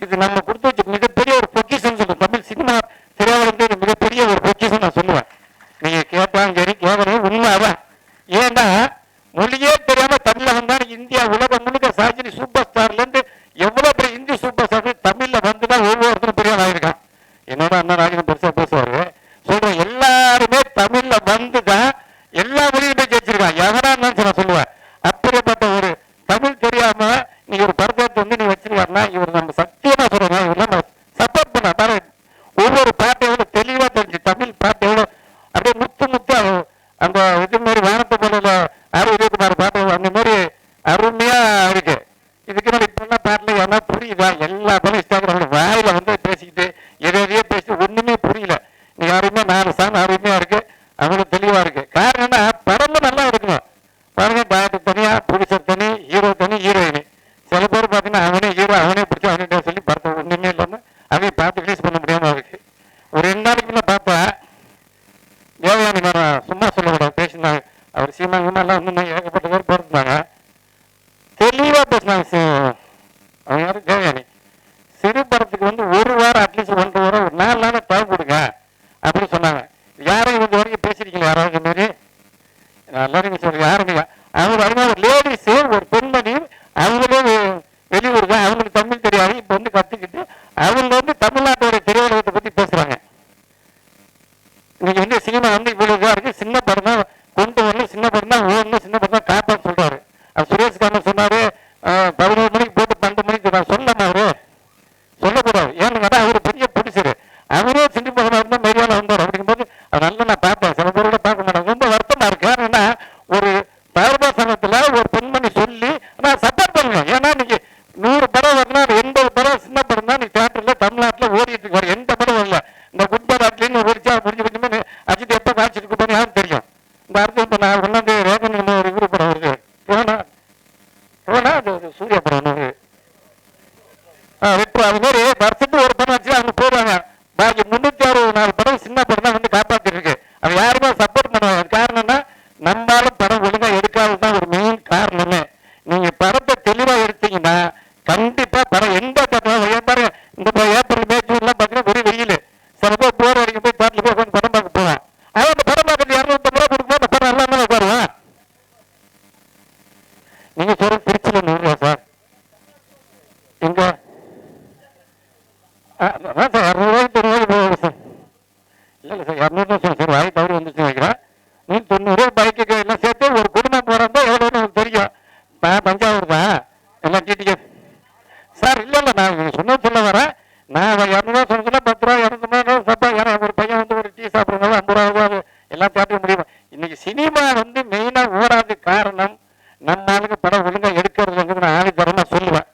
இது நம்ம கொடுத்து வச்ச மிகப்பெரிய ஒரு பொக்கிஷன் சொல்லுவேன். தமிழ் சினிமா திரையுலகத்தில் மிகப்பெரிய ஒரு பொக்கிஷன் நான் சொல்லுவேன். நீங்க கேட்டாலும் சரி கேட்கறது உண்மைதான். ஏன்னா மொழியே தெரியாம தமிழ்ல வந்தாலும் இந்தியா உலகம் முழுக்க சாஜினி சூப்பர் ஸ்டார்ல இருந்து எவ்வளவு பெரிய இந்திய சூப்பர் ஸ்டார் தமிழ்ல வந்துதான் ஒவ்வொருத்தரும் பெரிய ஆயிருக்கான். என்னோட அண்ணா ராஜன் பெருசா பேசுவாரு. சொல்றேன், எல்லாருமே தமிழ்ல வந்துதான் எல்லா மொழியுமே ஜெயிச்சிருக்கான். எவனா நான் சொல்லுவேன். அப்படிப்பட்ட ஒரு தமிழ் தெரியாம நீங்க ஒரு படத்தை வந்து நீ வச்சிருக்காருன்னா, இவர் நம்ம சத்தியமா சொல்றோம், இவர் நம்ம சப்போர்ட் பண்ண தர ஒவ்வொரு பாட்டு எவ்வளவு தெளிவா தெரிஞ்சு, தமிழ் பாட்டு எவ்வளவு அப்படியே முத்து முத்து அந்த இது மாதிரி வானத்தை போல ஆரோக்கியகுமார் பாட்டு அந்த மாதிரி அருமையா இருக்கு. இதுக்கு மேலே இப்பெல்லாம் பாட்டுல ஏன்னா புரியுதா? எல்லா படம் இன்ஸ்டாகிராம்ல வாயில வந்து பேசிக்கிட்டு எதையோ பேசி ஒண்ணுமே புரியல. நீ யாருமே 4 சாங் அருமையா இருக்கு, அவங்களுக்கு தெளிவா இருக்கு. காரணம் என்ன, படமும் நல்லா இருக்கணும். பாருங்க, பாட்டு தனியா, ப்ரொடியூசர் தனி, ஹீரோ தனி, ஹீரோயினி. சில பேர் பார்த்தீங்கன்னா அவனே ஹீரோ, அவனே பிடிச்சி அவனே சொல்லி படத்தை ஒண்ணுமே இல்லைன்னு அதையும் பார்த்து ரிலீஸ் பண்ண முடியாம இருக்கு. ஒரு 2 நாளைக்கு முன்ன பார்த்தா தேவயானி, நான் சும்மா சொல்லக்கூடாது, பேசினாங்க. அவர் சீமாங்கம்மா எல்லாம் வந்து ஏகப்பட்ட பேர் போயிருந்தாங்க, தெளிவா பேசினாங்க. அவங்க யாரும் தேவயானி சிறு படத்துக்கு வந்து 1 வாரம் அட்லீஸ்ட் 1.5 வாரம் ஒரு 4 நாள் டைம் கொடுங்க அப்படின்னு சொன்னாங்க. யாரும் இது வரைக்கும் பேசிருக்கீங்க? யாராவது மாரி எல்லாரும் சொல்லுங்க. யாரும் அவங்க அவங்க ஒரு லேடிஸ், ஒரு பெண்மணி, அவங்களே வெளியூருங்க, அவங்களுக்கு தமிழ் தெரியாது, இப்ப வந்து கத்துக்கிட்டு அவங்க வந்து தமிழ்நாட்டோட திரையுலகத்தை பத்தி பேசுறாங்க. இன்னைக்கு வந்து சினிமா வந்து இவ்வளவு இதா இருக்கு. சின்ன படம் தான் கொண்டு வரணும், சின்ன படம் தான் ஓடணும், சின்ன படம் தான் காப்பான்னு சொல்றாரு. சுரேஷ் காமன் சொன்னாரு 11 மணிக்கு போட்டு 12 மணிக்கு நான் சொல்லாம அவரு சொல்லக்கூடாது. ஏன்னு கேட்டா அவரு பெரிய ப்ரொடியூசர், அவரே சின்ன படம் இருந்தா மெரியால வந்தார். அப்படிங்கும்போது அது நல்லா நான் பார்த்தேன். சில பேரோட பார்க்க மாட்டேன். ரொம்ப வருத்தமா இருக்கு. ஏன்னா ஒரு தயாரிப்பாளர் சங்கத்துல சூர்யா படம் வெற்றி அது மாதிரி வருஷத்துக்கு ஒரு படம் வச்சு அவங்க போடுவாங்க. பாக்கி 364 படம் சின்ன படம் தான் வந்து காப்பாற்றிட்டு இருக்கு. அது யாருமே சப்போர்ட் பண்ணுவாங்க. காரணம்னா நம்மளால படம் ஒழுங்கா எடுக்காததான் ஒரு மெயின் காரணமே. நீங்க படத்தை தெளிவா எடுத்தீங்கன்னா கண்டிப்பா படம் எந்த படம் பாருங்க. இந்த ஏப்ரல் மே ஜூன்லாம் பார்த்தீங்கன்னா ஒரு வெயில் சில பேர் போர் அடிக்க போய் தேட்டரில் போய் உட்காந்து படம் பார்க்க போவேன். அதான் அந்த படம் பார்க்கறது 250 ரூபா கொடுக்கும்போது அந்த படம் எல்லாமே உட்காருவேன். நீங்க சொல்ற திருச்சியில் 100 ரூபா சார். எங்க சார் 200 போகுது சார். இல்லை சார் 200 தான் சார் வாய் தவறு வந்துச்சு வைக்கிறேன். 190 பைக்கு எல்லாம் சேர்த்து ஒரு குடும்பம் போகிறதா எவ்வளோன்னு உங்களுக்கு தெரியும். நான் தஞ்சாவூர் தான் எல்லாம் டிடிக்கே சார். இல்லை நான் சொன்னது சொல்ல வரேன். நான் 200 சொன்னா 10 ரூபா 200 சப்பா. ஏன்னா ஒரு பையன் வந்து ஒரு டீ சாப்பிட்றதுனால 50 ரூபா எல்லாம் தேட்ட முடியும். இன்னைக்கு சினிமா வந்து மெயினாக ஓடாத காரணம் நம்ம ஆளுங்க படம் ஒழுங்காக எடுக்கிறதுங்கிறது நான் ஆணித்தரமாக சொல்லுவேன்.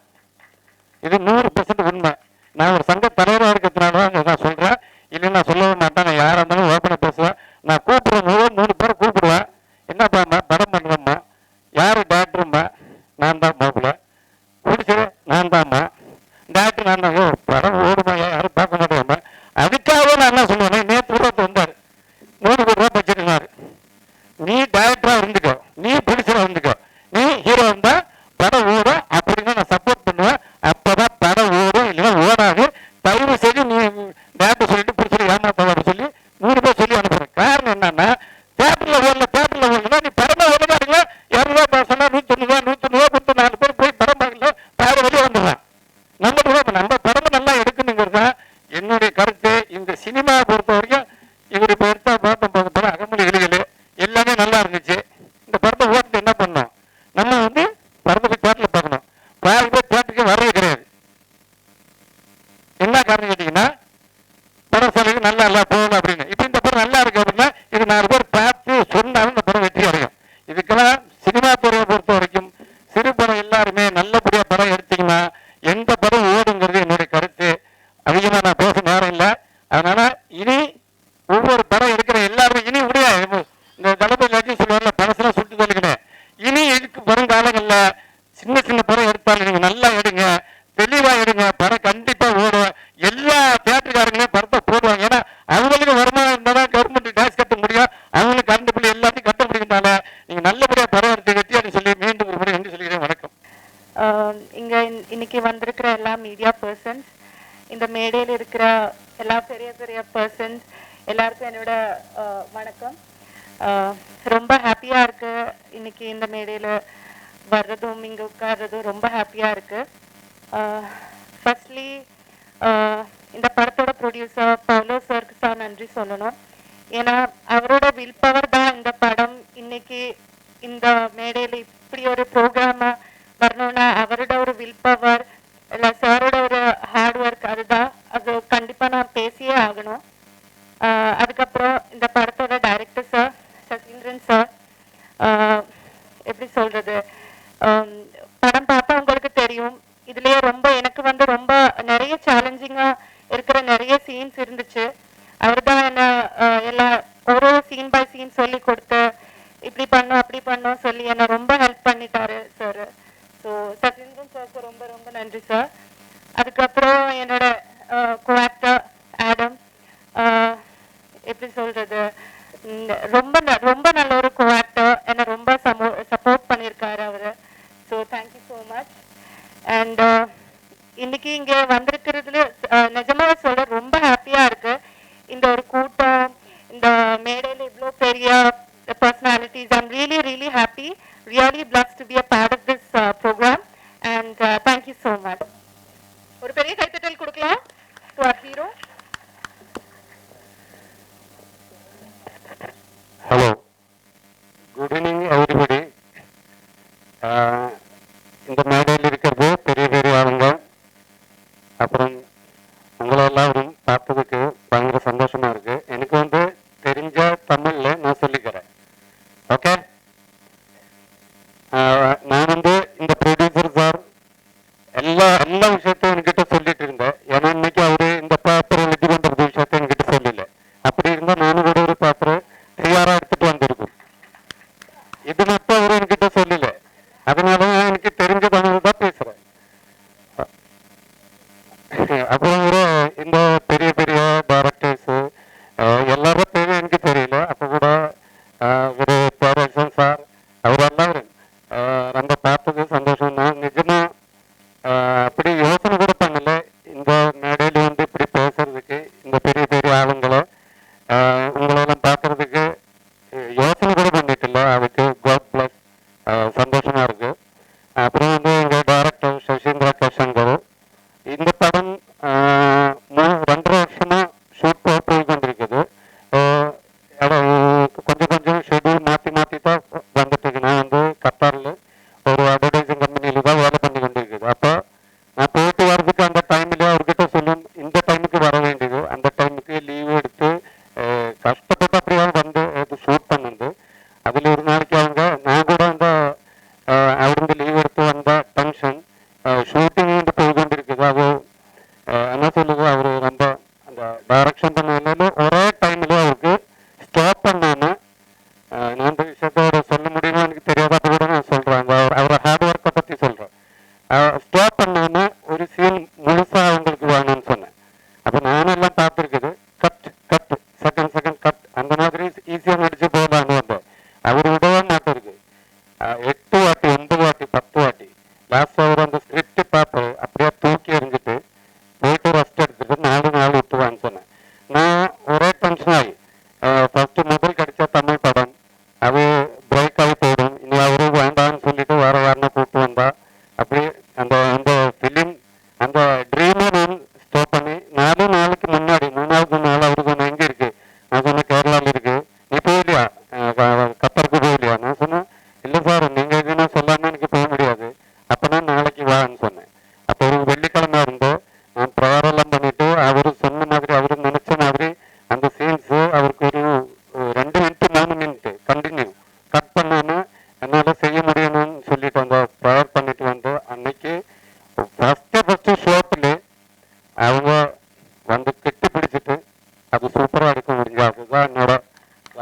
இது 100% உண்மை. நான் ஒரு சங்க தலைவராக இருக்கிறதுனால தான் நான் சொல்கிறேன். இல்லை நான் சொல்லவே மாட்டேன். நான் யாராக இருந்தாலும் ஓப்பனாக பேசுவேன். நான் கூப்பிடுவேன் 3 பேரை கூப்பிடுவேன். என்னப்பா படம் பண்ணுவேம்மா, யார் டேரக்டரும்மா, நான் தான் மாப்பிள்ள, பிடிச்சது நான் தான்மா, டேரக்டர் நான் தான். படம் ஓடுமா யாரும் பார்க்க மாட்டேம்மா. அதுக்காகவே நான் என்ன சொல்லுவேன், நேற்று ரூபாய் வந்தார் 100 கோடி ரூபா பட்ஜெட்னாரு. நீ டேரக்டராக இருந்துக்கோ, நீ பிடிச்சதாக இருந்துக்கோ, நீ ஹீரோ இருந்தால் படம் ஓடும் அப்படின்னு நான் சப்போர்ட் பண்ணுவேன். அப்போதான் படம் ஓடும், இல்லைன்னா ஓடாது. தயவு செய்து நீ டேரக்டர் சொல்லிட்டு பிடிச்சிட்டு ஏமாத்தாத சொல்லி 100 பேர் சொல்லி அனுப்புறேன். காரணம் என்னன்னா தேட்டரில் ஓடலன்னா நீ படமே ஒழுங்காருங்களா 200 ரூபா சொன்னா 190 ரூபா கொடுத்து 4 பேர் போய் படம் பார்க்கல பாரு வெளியே வந்துடுறான். நம்ம படமும் நல்லா எடுக்கணுங்கிறது தான் என்னுடைய கருத்து. இந்த சினிமாவை பொறுத்த வரைக்கும் இவர் இப்போ எடுத்தா பார்த்தோம் படம் அகமொழி எலிகள் எல்லாமே நல்லா இருந்துச்சு. இந்த படத்தை ஓட்டு என்ன பண்ணோம், நம்ம வந்து படத்தை போய் தேட்டரில் பார்க்கணும். பாதி பேர் தேட்டருக்கு வரவே கிடையாது. என்ன காரணம் கேட்டீங்கன்னா படம் சொல்லுங்க நல்லா இல்லை போகணும் அப்படின்னு. இப்போ இந்த படம் நல்லா இருக்கு அப்படின்னா இது 4 பேர் பார்த்து சொன்னாலும் இந்த படம் வெற்றி அடையும். இதுக்கெல்லாம் சினிமா துறையை பொறுத்த வரைக்கும் சிறு படம் எல்லாருமே நல்லபடியாக படம் எடுத்தீங்கன்னா எந்த படம் ஓடுங்கிறது என்னுடைய கருத்து. அதிகமாக நான் பேச நேரம் இல்லை. அதனால இனி ஒவ்வொரு படம் எடுக்கிற எல்லாருமே இனி முடியாது. இந்த தளபதி லட்சம் சொல்லுவாங்கல்ல, படசெல்லாம் சுட்டு தள்ளுகிறேன். இனி இதுக்கு வரும் காலங்களில் சின்ன சின்ன படம் எடுத்தாலும் நீங்கள் நல்லா எடுங்க, தெளிவாக எடுங்க. படம் கண்டிப்பாக ஓடும். எல்லா தியேட்டருக்காரங்களையும் படத்தை போடுவாங்க. ஏன்னா அவங்களுக்கு வருமானம் இருந்தால் தான் கவர்மெண்ட் டேக்ஸ் கட்ட முடியும். அவங்களுக்கு கரண்ட் பிள்ளை எல்லாத்தையும் கட்ட முடியும்னால நீங்கள் நல்லபடியாக படம் எடுத்து வெற்றி அப்படின்னு சொல்லி மீண்டும் ஒரு முறை என்று சொல்லிக்கிறேன். வணக்கம். இங்கே இன்னைக்கு வந்திருக்கிற எல்லா மீடியா பர்சன்ஸ், இந்த மேடையில் இருக்கிற எல்லா பெரிய பெரிய பர்சன்ஸ் எல்லாருக்கும் என்னோட வணக்கம். ரொம்ப ஹாப்பியாக இருக்கு இன்னைக்கு இந்த மேடையில் வர்றதும் இங்கே உட்கார்றதும் ரொம்ப ஹாப்பியாக இருக்கு. ஃபர்ஸ்ட்லி இந்த படத்தோட ப்ரொடியூசர் பவுலோ சருக்கு தான் நன்றி சொல்லணும். ஏன்னா அவரோட வில் பவர் தான் இந்த படம் இன்னைக்கு இந்த மேடையில் இப்படி ஒரு ப்ரோக்ராமா வரணும்னா அவரோட ஒரு வில் பவர் இல்லை சாரோட ஒரு ஹார்ட் ஒர்க் அதுதான். அது கண்டிப்பாக நான் பேசியே ஆகணும். அதுக்கப்புறம் இந்த படத்தோட டைரக்டர் சார் சசீந்திரன் சார், எப்படி சொல்றது, படம் பார்த்தா உங்களுக்கு தெரியும். இதுலயே ரொம்ப எனக்கு வந்து ரொம்ப நிறைய சேலஞ்சிங்கா இருக்கிற நிறைய சீன்ஸ் இருந்துச்சு. அவர் தான் என்ன எல்லா ஒரு சீன் பை சீன் சொல்லி கொடுத்து இப்படி பண்ணோம் அப்படி பண்ணோம் சொல்லி என்னை ரொம்ப ஹெல்ப் பண்ணிட்டாரு சார். ஸோ சசீந்திரன் சாருக்கு ரொம்ப ரொம்ப நன்றி சார். அதுக்கப்புறம் என்னோட கோஆக்டர் ஆடம், எப்படி சொல்றது, ரொம்ப ரொம்ப நல்ல ஒரு கோஆக்டர், என்னை ரொம்ப சப்போர்ட் பண்ணியிருக்காரு அவர். So thank you so much. And இன்னைக்கு இங்கே வந்திருக்கிறதுல நிஜமாக சொல்ற ரொம்ப ஹாப்பியாக இருக்கு. இந்த ஒரு கூட்டம், இந்த மேடையில் இவ்வளோ பெரிய personalities. I'm really, really happy, really blessed to be a part of this program. And thank you so much. ஒரு பெரிய கைத்தட்டல் கொடுக்கலாம் to our hero. Hello. Good evening everybody. இந்த மேடையில் இருக்கிறது பெரிய பெரிய ஆளுங்க. அப்புறம் உங்களெல்லாம் பார்த்ததுக்கு பயங்கர சந்தோஷமா இருக்கு. எனக்கு வந்து தெரிஞ்ச தமிழ்ல நான் சொல்லிக்கிறேன். ஓகே, நான் வந்து இந்த ப்ரொடியூசர் சார் எல்லா விஷயத்தையும் என்கிட்ட சொல்லிட்டு இருந்தேன். ஏன்னா இன்னைக்கு அவரு இந்த பேப்பர் ரெடி பண்றது விஷயத்த என்கிட்ட சொல்லல. அப்படி இருந்தா நானும் கூட ஒரு பேப்பர் தயாரா எடுத்துட்டு வந்திருக்கும். இது மட்டும் அவரு என்கிட்ட சொல்லல. அதனால எனக்கு தெரிஞ்ச தமிழ் தான் பேச அப்புறம் வந்து எங்கள் டைரக்டர் சசீந்திரா கேசங்கர். இந்த படம் 2.5 வருஷமாக ஷூட் போய் கொண்டிருக்குது. கொஞ்சம் கொஞ்சம் ஷெட்யூல் மாற்றி மாற்றி தான் வந்துட்டு இருக்கு. நான் வந்து கத்தாரில் ஒரு அட்வர்டைசிங் கம்பெனியில் தான் வேலை பண்ணி கொண்டிருக்குது. அப்போ நான் போயிட்டு வர்றதுக்கு அந்த டைமில் அவர்கிட்ட சொல்லும், இந்த டைமுக்கு வர வேண்டியது, அந்த டைமுக்கு லீவு எடுத்து கஷ்டப்பட்டு அப்படியாவது வந்து ஷூட் பண்ணுது. அதில் ஒரு நாளைக்கு அவங்க நான் கூட அந்த அவருந்து லீவ் எடுத்து வந்த டென்ஷன் ஷூட்டிங் போய் கொண்டிருக்குது. அது என்ன சொல்லுது, அவர் ரொம்ப அந்த டைரக்ஷன் பண்ண ஒரே டைமில் அவருக்கு ஸ்டாப் பண்ணாமல் நான் இந்த விஷயத்த சொல்ல முடியுமா எனக்கு தெரியாத, அப்போ கூட நான் சொல்கிறேன். அந்த அவரை ஹார்ட் ஒர்க்கை பற்றி சொல்கிறேன். ஸ்டாப் பண்ணாமல் ஒரு சீன் முழுசாக அவங்களுக்கு வேணும்னு சொன்னேன். அப்போ நானும் எல்லாம் பார்த்துருக்குது, cut cut second second cut அந்த மாதிரி ஈஸியாக நடிச்சு போகலான்னு வந்தேன். அவர் விடவே மாட்டிருக்கு. 8 வாட்டி 9 வாட்டி 10 வாட்டி லாஸ்ட் அவர் அந்த ஸ்கிரிப்ட் பார்த்து அப்படியே தூக்கி எறிஞ்சிட்டு போயிட்டு ரெஸ்ட் எடுத்துட்டு 4 நாள் விட்டுவான்னு சொன்னேன். நான் ஒரே டென்ஷன் ஆகி ஃபர்ஸ்ட் முதல் கிடைச்ச தமிழ் படம் அது பிரேக் ஆகி போயிடும், இனி அவரு வேண்டாம்னு சொல்லிட்டு வேற யாருன்னா கூப்பிட்டு வந்தா அப்படி அந்த அந்த ஃபிலிம் அந்த ட்ரீமை நான் ஸ்டாப் பண்ணி 4 நாளுக்கு முன்னாடி 3வது நாள் அவரு சொன்ன எங்கே இருக்கு, நான் சொன்னேன் கேரளாவில் இருக்கு, நீ போகலையா கத்தருக்கு போகலையா, நான் சொன்னேன் இல்லை சார் நீங்கள் எதுனா சொல்லாமல் எனக்கு போக முடியாது, அப்போ நான் நாளைக்கு வான்னு சொன்னேன். அப்போ ஒரு வெள்ளிக்கிழமை இருந்து நான் ப்ரேயரெல்லாம் பண்ணிட்டு அவர் சொன்ன மாதிரி அவர் நினைச்ச மாதிரி அந்த சீன்ஸு அவருக்கு ஒரு 2 மினிட் 3 மினிட் கண்டினியூ கட் பண்ணாமல் என்னால் செய்ய முடியணும்னு சொல்லிட்டு அந்த ப்ரேயர் பண்ணிட்டு வந்து அன்னைக்கு ஃபஸ்ட்டு ஷோட்டில் அவங்க வந்து கெட்டி பிடிச்சிட்டு அது சூப்பராக எடுக்க முடிஞ்சு. அதுதான் என்னோட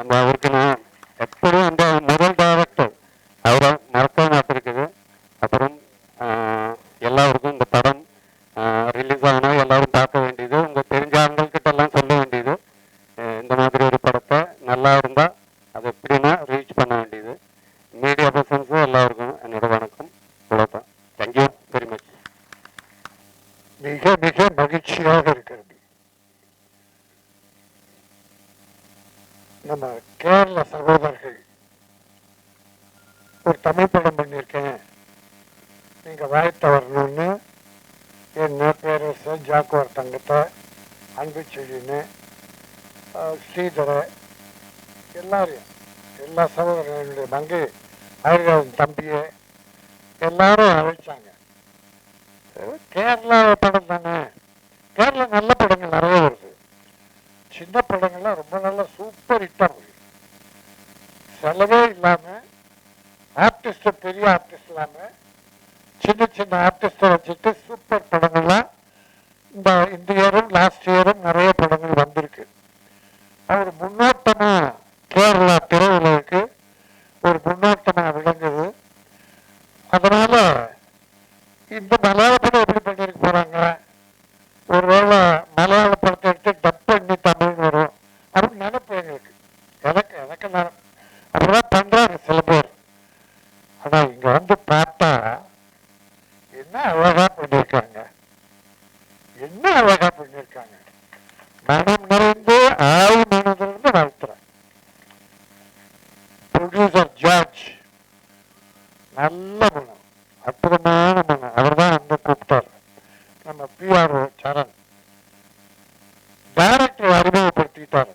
அந்த அவருக்கு நான் எப்படியும் அந்த முதல் டைரக்டர் அவரை மறக்க மாட்டிருக்குது. அப்புறம் எல்லாருக்கும் இந்த படம் ரிலீஸ் ஆனால் எல்லாரும் பார்க்க வேண்டியது, உங்கள் தெரிஞ்ச ஆண்கள்கிட்ட எல்லாம் சொல்ல வேண்டியது, இந்த மாதிரி ஒரு படத்தை நல்லா இருந்தால் அதை எப்படின்னா ரீச் பண்ண வேண்டியது. மீடியா பர்சன்ஸும் எல்லாருக்கும் என்னோட வணக்கம். அவ்வளோதான். Thank you very much. மிக மிக மகிழ்ச்சியாக இருக்கிறது. நம்ம கேரள சகோதரர்கள் ஒரு தமிழ் படம் பண்ணியிருக்கேன், நீங்கள் வாழ்த்த வரணும்னு என்ன பேரரசு ஜாக்குவார் தங்கத்தை அன்பு செழின்னு ஸ்ரீதரை எல்லாரையும் எல்லா சகோதரர்களுடைய மங்கை ஆயுர்வேதன் தம்பியை எல்லாரும் அழைச்சாங்க. கேரளா படம் தானே, கேரளா நல்ல படங்கள் நிறைய வருது, சின்ன படங்கள்லாம் ரொம்ப நல்லா சூப்பர் ஹிட்டாக போகுது. செலவே இல்லாமல் ஆர்டிஸ்ட் பெரிய ஆர்டிஸ்ட் இல்லாமல் சின்ன சின்ன ஆர்டிஸ்டை வச்சுட்டு சூப்பர் படங்கள்லாம் இந்த இயரும் லாஸ்ட் இயரும் நிறைய படங்கள் வந்திருக்கு. ஒரு முன்னோட்டமாக கேரளா திரையுலகுக்கு ஒரு முன்னோட்டமாக விளங்குது. அதனால இந்த மலையாள படம் எப்படி பண்ணியிருக்க போறாங்க, ஒருவேளை மலையாள படத்தை எடுத்து டப் பண்ணி தமிழ் வரும் அப்படின்னு நினைப்பு எங்களுக்கு. எனக்கு அப்படிதான் பண்றாங்க சில பேர். ஆனா இங்க வந்து பார்த்தா என்ன அழகா பண்ணியிருக்காங்க, என்ன அழகா பண்ணியிருக்காங்க. மனம் நிறைந்து ஆய்வு மனதிலிருந்து வாழ்த்துறேன். ப்ரொடியூசர் ஜார்ஜ் நல்ல மனம், அற்புதமான மனம். அவர் தான் வந்து கூப்பிட்டார். நம்ம பிஆர்ஓ சரண் டைரக்டர் அறிமுகப்படுத்திட்டார்.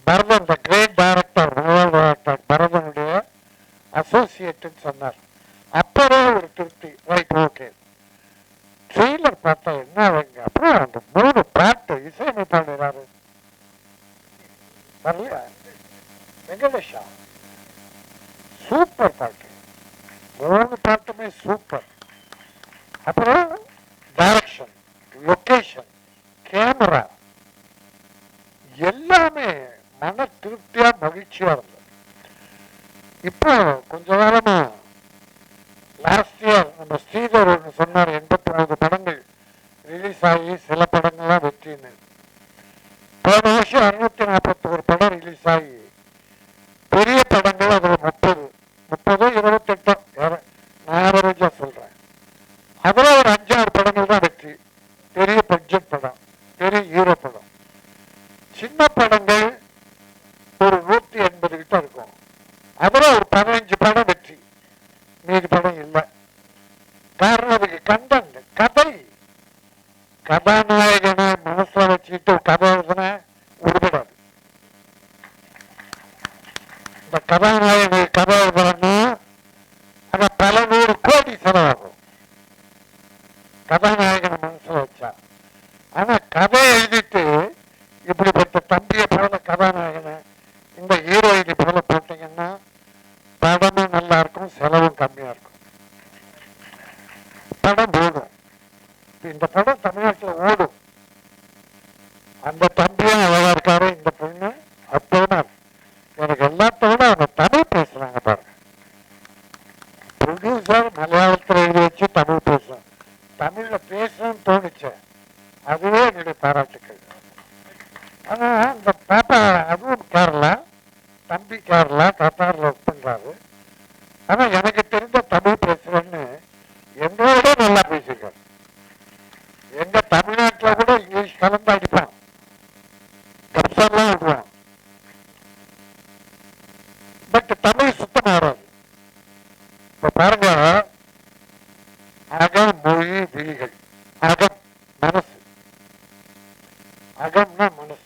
பரதன் த கிரேட் டைரக்டர், முதல் டைரக்டர் பரதனுடைய அசோசியேட்டுன்னு சொன்னார். அப்பவே ஒரு திருப்தி, ரைட் ஓகே. ட்ரெய்லர் பார்த்தா என்ன அவங்க அப்புறம் அந்த 3 பாட்டு இசையமைப்பாளர் வரலையா, வெங்கடேஷா, சூப்பர் பாட்டு, 3 பாட்டுமே சூப்பர். அப்புறம் டைரக்ஷன், லொகேஷன், கேமரா எல்லாமே மன திருப்தியா மகிழ்ச்சியா இருந்தது. இப்போ கொஞ்ச காலமா லாஸ்ட் இயர் நம்ம ஸ்ரீதர் ஒன்று சொன்னார், 89 படங்கள் ரிலீஸ் ஆகி சில படங்கள்லாம் வெற்றின்னு. போன வருஷம் 641 படம் ரிலீஸ் ஆகி பெரிய படங்கள் அதில் 30 28 நான் ஆவரேஜா சொல்றேன். அதில் ஒரு 5-6 படங்கள் தான் வெற்றி, பெரிய பட்ஜெட் படம், பெரிய ஹீரோ படம். சின்ன படங்கள் ஒரு 180 கிட்ட இருக்கும், அதில் ஒரு 15 படம் வெற்றி, மீதி படம் இல்லை. காரணம் அதுக்கு கண்டென்ட், கதை. கதாநாயகனை மனசுல வச்சுக்கிட்டு கதை எழுதுனா உருப்படாது. இந்த கதாநாயகனை கதை எழுதுறன்னா அதை பல 100 கோடி செலவாகும் கதாநாயகனை மனசுல வச்சா. ஆனா கதை எழுதிட்டு இப்படிப்பட்ட தம்பியை போல கதாநாயகனை இந்த ஹீரோயினை போல போட்டீங்கன்னா படமும் நல்லா இருக்கும், செலவும் கம்மியா இருக்கும், படம் ஓடும். இந்த படம் தமிழ்நாட்டில் ஓடும். அந்த தம்பியும் அழகா இருக்காரு, இந்த பொண்ணு அப்போனா எனக்கு எல்லாத்தோட அவங்க தமிழ் பேசுறாங்க பாருங்க. ப்ரொடியூசர் மலையாளத்தில் எழுதி வச்சு தமிழ் பேசுறேன், தமிழ்ல பேசணும்னு தோணுச்சு, அதுவே என்னுடைய பாராட்டுக்கள். ஆனா இந்த பாப்பா அதுவும் கேரளா, தம்பி கேரளா கத்தாரில் ஒர்க் பண்றாரு. ஆனா எனக்கு தெரிஞ்ச தமிழ் பேசுறேன்னு என்னோட நல்லா பேசியிருக்காரு. எங்க தமிழ்நாட்டில் கூட இங்கிலீஷ் கலந்து அடிப்பான், கப்சர்லாம் விடுவான், பட் தமிழ் சுத்தம் வராது. இப்ப பாருங்க, அகம் மொழி விழிகள், அகம் மனசு, அகம்னா மனசு.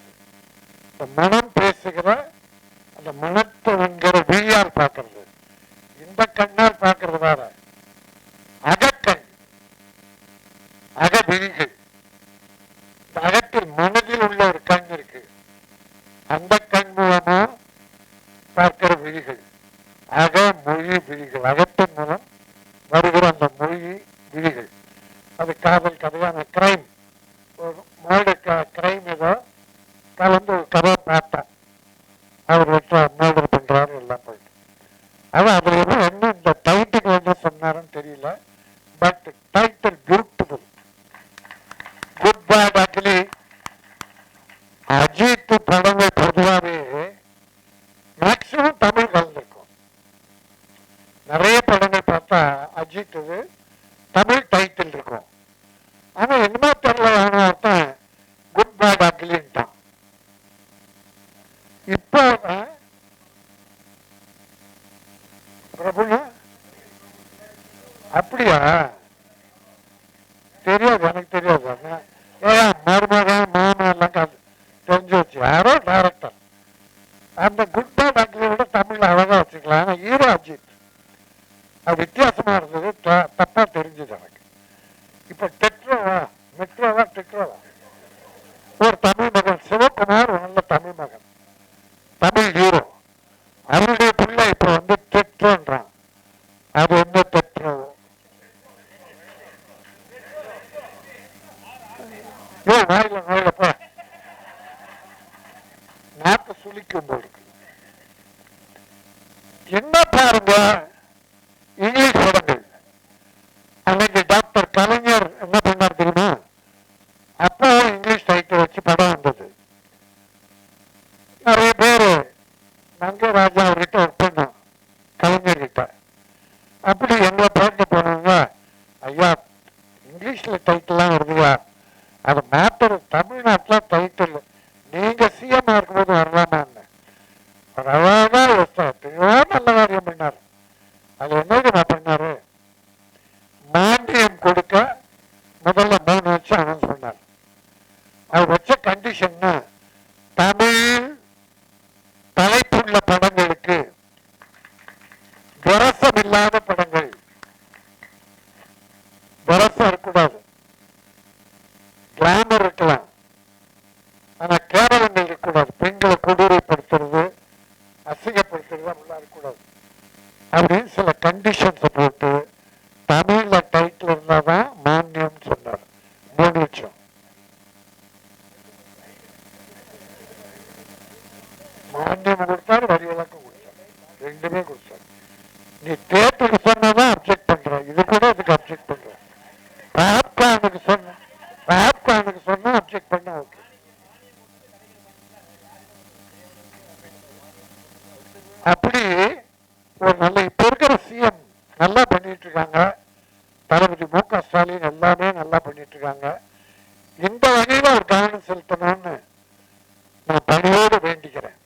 இந்த மனம் பேசுகிற அந்த மனத்தை என்கிற விழியால் பார்க்கறது, இந்த கண்ணால் பார்க்கறது வேற. அகக்கண், அகவிழிகள். இந்த அகத்தில் மனதில் உள்ள ஒரு கண் இருக்கு, அந்த கண் மூலமா பார்க்கிற விழிகள், அக மொழி விழிகள். அகத்தின் மூலம் வருகிற அந்த மொழி விழிகள். அது காதல் கதையான கிரைம், ஒரு மர்டர் கிரைம் ஏதோ கலந்து ஒரு கதை பார்த்தேன். அவர் மர்டர் பண்றாரு எல்லாம் போயிட்டு. அதான் அதுல என்ன இந்த டைட்டில் என்ன சொன்னாருன்னு தெரியல, but title beautiful. Good bad ugly. Ajith படங்கள் பொதுவாகவே மேக்சிமம் தமிழ் கலந்துருக்கும். நிறைய படங்கள் பார்த்தா அஜித் தமிழ் டைட்டில் இருக்கும். ஆனா என்னமோ தெரியல, ஒருத்தன் குட் பேட் அக்லின்ட்டான். இப்போ பிரபுனா அப்படியா தெரியாது, எனக்கு தெரியாது. ஏன் மருமகன் மாமா எல்லாம் தெரிஞ்சு வச்சு யாரோ டைரக்டர் அந்த குட் பேட் அக்லியை விட தமிழ்ல அழகா வச்சுக்கலாம். ஆனா ஹீரோ அஜித் அது வித்தியாசமா இருந்தது, தப்பா தெரிஞ்சது எனக்கு. இப்ப டெட்ரோவா மெட்ரோவா டெட்ரோவா ஒரு தமிழ் மகன் சிவகுமார், ஒரு நல்ல தமிழ் மகன், தமிழ் ஹீரோ. அவருடைய பிள்ளை இப்ப வந்து டெட்ரோன்றான். அது என்ன டெட்ரோ? வாயில வாயிலப்பா நாக்க சுழிக்கும் போது என்ன பாருங்க இங்கிலீஷ் படங்கள். அன்னைக்கு டாக்டர் கலைஞர் என்ன பண்ணார் தெரியுமா? அப்போ இங்கிலீஷ் டைட்டில் வச்சு படம் வந்தது. நிறைய பேரு நங்கராஜா அவர்கிட்ட ஒர்க் பண்ணோம், கலைஞர்கிட்ட. அப்படி எங்களை பார்க்க போனவங்க, ஐயா இங்கிலீஷ்ல டைட்டில்லாம் வருதுயா, அது மேட்டர் தமிழ்நாட்டில் டைட்டில் நீங்க சிஎம் இருக்கும்போது வரலாமான்னு ஒரு அழகா நல்ல காரியம் பண்ணாரு. அது என்ன பண்ணாரு, மானியம் கொடுக்க முதல்ல 3 வருஷம் அனௌன்ஸ் பண்ணார். அவர் வச்ச கண்டிஷன்னா தமிழ் தலைப்புள்ள படங்களுக்கு, விரசம் இல்லாத படங்கள், விரசம் இருக்கக்கூடாது, கிளாமர் இருக்கலாம், ஆனா கேவலங்கள் இருக்கக்கூடாது, பெண்களை கொடூரைப்படுத்துறது அசிங்கப்படுத்துறது அப்படிலாம் இருக்கக்கூடாது அப்படின்னு சில கண்டிஷன்ஸை போட்டு தமிழ்ல டைட்டில் இருந்தாதான் மானியம் சொன்னார். 3 வருஷம் மானியம் கொடுத்தாரு, வரி விளக்கம் கொடுத்தாரு, 2மே கொடுத்தாரு. நீ தேட்டருக்கு சொன்னதான் அப்செக்ட் பண்ற, இது கூட இதுக்கு அப்செக்ட் பண்ற. பாப்கார்னுக்கு சொன்னா அப்செக்ட் பண்ண ஓகே. அப்படி ஒரு நல்ல இப்ப இருக்கிற சிஎம் நல்லா பண்ணிட்டு இருக்காங்க. தளபதி மு.க. ஸ்டாலின் எல்லாமே நல்லா பண்ணிட்டு இருக்காங்க. இந்த வகையில ஒரு கவனம் செலுத்தணும்னு நான் பணியோடு வேண்டிக்கிறேன்.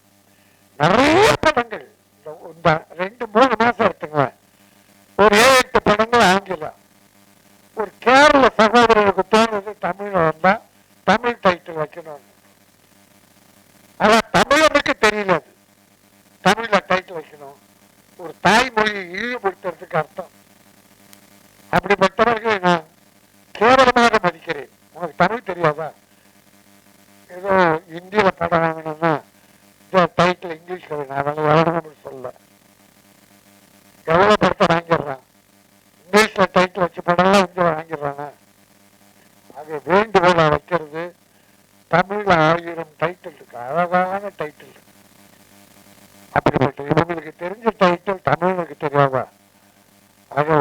நிறைய படங்கள் இந்த 2-3 மாசம் எடுத்துங்களேன், ஒரு 7-8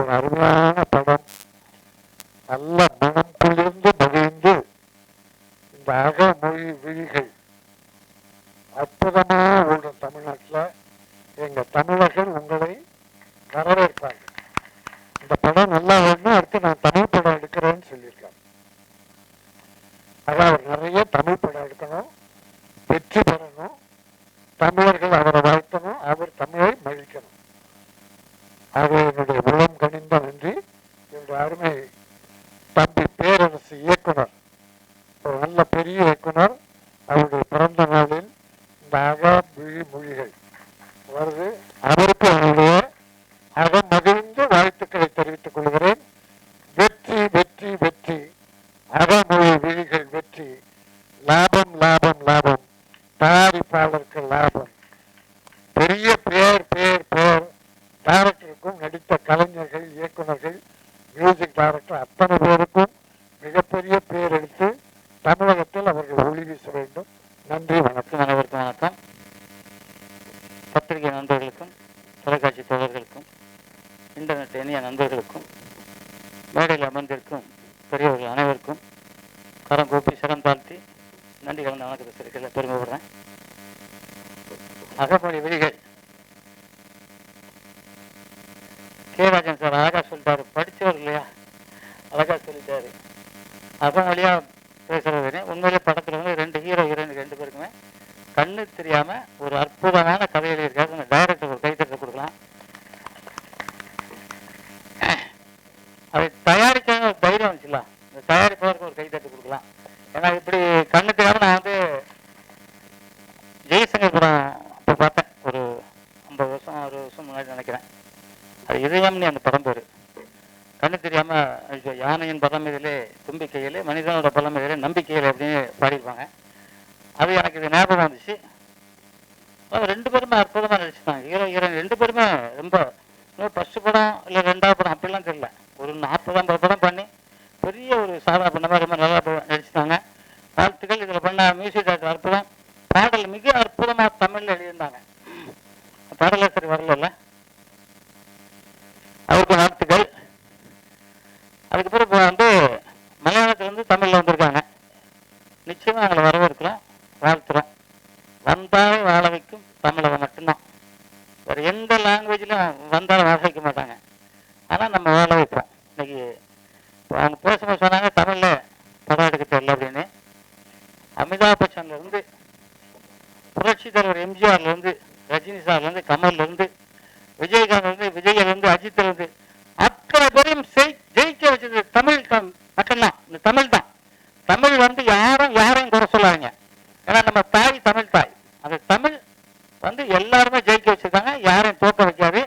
ஒரு அருமையான படம். நல்ல மனம் குளிர்ந்து மகிழ்ந்து இந்த அகமொழி விழிகள் அற்புதமாக ஓடும் தமிழ்நாட்டில் எங்க தமிழர்கள் உங்களை வரவேற்பாங்க. இந்த படம் நல்லா ஓடணும், அடுத்து நான் தமிழ் படம் எடுக்கிறேன்னு சொல்லியிருக்காங்க. அதான் அவர் நிறைய தமிழ் படம் எடுக்கணும், வெற்றி பெறணும், தமிழர்கள் அவரை வாழ்த்தணும், அவர் தமிழை மழிக்கணும். அது என்னுடைய உளம் கனிந்த நன்றி. என்னுடைய அருமை தம்பி பேரரசு இயக்குனர், ஒரு நல்ல பெரிய இயக்குனர், அவருடைய பிறந்த நாளில் இந்த அகவிழி மொழிகள் வருது. அவருக்கு அவருடைய அகமகிழ்ந்து வாழ்த்துக்களை தெரிவித்துக் கொள்கிறேன். வெற்றி வெற்றி வெற்றி, அகமொழி விழிகள் வெற்றி, லாபம் லாபம் லாபம், தயாரிப்பாளருக்கு லாபம். பெரிய பேர் பேர் பேர் டைரக்டருக்கும், நடித்த கலைஞர்கள், இயக்குநர்கள், மியூசிக் டைரக்டர் அத்தனை பேருக்கும் மிகப்பெரிய பேர் எடுத்து தமிழகத்தில் அவர்கள் ஒளி வீச வேண்டும். நன்றி, வணக்கம். அனைவருக்கும் வணக்கம். பத்திரிகை நண்பர்களுக்கும், தொலைக்காட்சி தோழர்களுக்கும், இன்டர்நெட் இணைய நண்பர்களுக்கும், மேடையில் அமர்ந்திருக்கும் பெரியவர்கள் அனைவருக்கும் கரம் கூப்பி சிரம் தாழ்த்தி நன்றி கலந்த வணக்கத்தை தெரிவிக்கல பெருமைப்படுறேன். அகமொழி விழிகள் கே ராஜன் சார் அழகா சொல்லிட்டாரு, படித்தவர் இல்லையா, அழகா சொல்லிட்டாரு. அகமொழியா பேசுறது உண்மையிலே படத்துல வந்து 2 ஹீரோ ஹீரோயின் 2 பேருக்குமே கண்ணு தெரியாம ஒரு அற்புதமான கதை எழுதியிருக்காரு. டைரக்டர் ஒரு கைத்தட்டை கொடுக்கலாம். அதை தயாரிக்க ஒரு தைரியம் வந்துச்சுல, இந்த தயாரிப்பவருக்கு ஒரு கைத்தட்டு கொடுக்கலாம். ஏன்னா இப்படி கண்ணு தெரியாம நான் வந்து ஜெய்சங்கர் படம் அப்போ பார்த்தேன், ஒரு 50 வருஷம் 60 வருஷம் முன்னாடி நினைக்கிறேன். அது இதயம்னு அந்த படம் பேர். கண்ணு தெரியாம யானையின் பழமையிலே தும்பிக்கையிலே, மனிதனோட பழமையிலே நம்பிக்கையிலே அப்படின்னு பாடியிருப்பாங்க. அது எனக்கு இது ஞாபகம் வந்துச்சு. 2 பேருமே அற்புதமாக நடிச்சுட்டாங்க. ஹீரோ ஹீரோயின் 2 பேருமே ரொம்ப, ஃபர்ஸ்ட் படம் இல்லை 2வது படம் அப்படிலாம் தெரியல, ஒரு 40-50 படம் பண்ணி பெரிய ஒரு சாதனை பண்ண மாதிரி ரொம்ப நல்லா நடிச்சுட்டாங்க. வாழ்த்துக்கள். இதில் பண்ண மியூசிக் டைரக்டர் அற்புதம். பாடல் மிக அற்புதமாக தமிழில் எழுதியிருந்தாங்க. பாடலே சரி வரல, அவருக்கு வாழ்த்துக்கள். அதுக்கப்புறம் இப்போ வந்து மலையாளத்துலேருந்து தமிழில் வந்திருக்காங்க. நிச்சயமாக அவங்களை வரவேற்கிறோம், வாழ்த்துறோம். வந்தாலும் வாழ வைக்கும் தமிழகம் மட்டும்தான். வேறு எந்த லாங்குவேஜிலும் வந்தாலும் வாழ வைக்க மாட்டாங்க. ஆனால் நம்ம வாழ வைப்போம். இன்னைக்கு இப்போ அவங்க பேசும்போது சொன்னாங்க தமிழில் படம் எடுக்க தெரியல அப்படின்னு. அமிதாப் பச்சன்லேருந்து, புரட்சி தலைவர் எம்ஜிஆர்லேருந்து, ரஜினி சார்லேருந்து, கமல்லேருந்து, விஜயகாந்த்லேருந்து, விஜயிலேருந்து, அஜித்லேருந்து அத்தனை பேரையும் ஜெயிக்க வச்சது தமிழ் மட்டும்தான். இந்த தமிழ் தான். தமிழ் வந்து யாரையும் குறை சொல்லாதீங்க. ஏன்னா நம்ம தாய் தமிழ் தாய். அந்த தமிழ் வந்து எல்லாருமே ஜெயிக்க வச்சிருக்காங்க, யாரையும் தோக்க வைக்காது.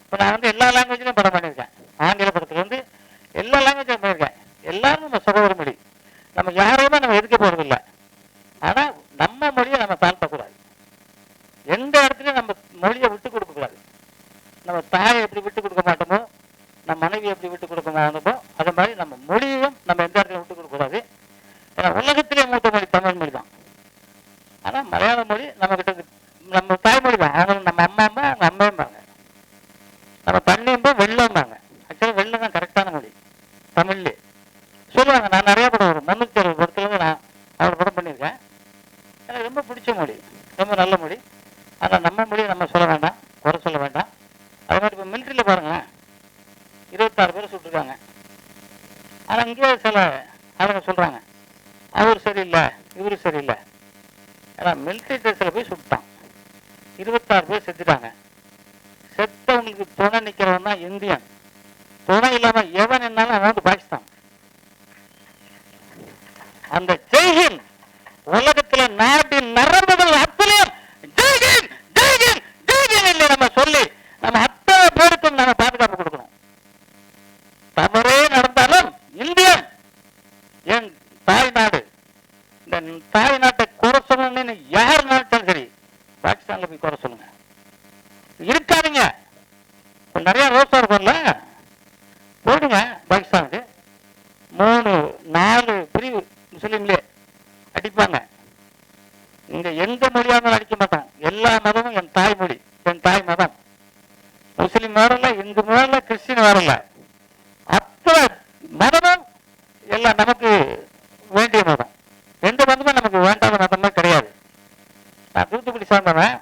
இப்போ நான் வந்து எல்லா லாங்குவேஜ்லையும் படம் பண்ணியிருக்கேன். ஆங்கில படத்துலேருந்து எல்லா லாங்குவேஜும் பண்ணியிருக்கேன். எல்லாரும் நம்ம சகோதர மொழி, நம்ம யாரையுமே நம்ம எதுக்க போகிறதில்லை. ஆனால் நம்ம மொழியை நம்ம தாழ்த்தக்கூடாது. எந்த இடத்துலையும் நம்ம மொழியை விட்டு கொடுக்கக்கூடாது. நம்ம தாயை எப்படி விட்டு கொடுக்க மாட்டோமோ, நம்ம மனைவி எப்படி விட்டு கொடுக்க மாட்டோமோ, அது மாதிரி நம்ம மொழியையும் நம்ம எந்த இடத்துல விட்டு கொடுக்கக்கூடாது. ஏன்னா உலகத்திலே மூத்த மொழி தமிழ் மொழி தான். ஆனால் மலையாள மொழி நம்ம கிட்ட நம்ம தாய்மொழி தான். அவங்க நம்ம அம்மா அம்மையும்பாங்க, நம்ம தண்ணியும்போ வெள்ளம்பாங்க. ஆக்சுவலாக வெள்ளம் தான் கரெக்டான மொழி தமிழ்லேயே சொல்லுவாங்க. நான் நிறைய படம் வரும், 360 படத்துலேருந்து நான் அவ்வளோ படம் பண்ணியிருக்கேன். எனக்கு ரொம்ப பிடிச்ச மொழி, ரொம்ப நல்ல மொழி. ஆனால் நம்ம மொழியை நம்ம சொல்ல வேண்டாம், குறை சொல்ல வேண்டாம். அது மாதிரி இப்போ மிலிட்ரியில் பாருங்களேன், 26 பேர் சுட்டுருக்காங்க. ஆனால் இங்கே சில அவங்க சொல்கிறாங்க அவர் சரியில்லை, இவரு சரியில்லை. ஏன்னா மிலிட்ரி ட்ரெஸ்ஸில் போய் சுட்டான், 26 பேர் செத்துட்டாங்க. செத்தவங்களுக்கு துணை நிற்கிறவன் தான் இந்தியன். துணை இல்லாமல் எவன் என்னாலும் அவன் வந்து பாகிஸ்தான். அந்த ஜெய்ஹிந்த் உலகத்தில் நாட்டின் நரம்புகள் அத்தனையும் ஜெய்ஹிந்த் ஜெய்ஹிந்த் ஜெய்ஹிந்த் இல்லை நம்ம சொல்லி நம்ம அத்தனை பேருக்கும் நம்ம பாதுகாப்பு கொடுக்கணும். தவறே நடந்தாலும் இந்தியன் என் தாய் நாடு. இந்த தாய் நாட்டை குறை சொல்லணும்னு யார் நாட்டாலும் சரி, பாகிஸ்தான்ல போய் குறை சொல்லுங்க, இருக்காதுங்க. நிறைய ரோசா இருக்கும்ல, போடுங்க பாகிஸ்தானுக்கு. 3-4 பிரிவு முஸ்லீம்லே அடிப்பாங்க. எல்லாம் நமக்கு வேண்டிய மதம். எந்த மதமும் நமக்கு வேண்டாத மதமே கிடையாது. நான் தூத்துக்குடி சார்ந்தவன்.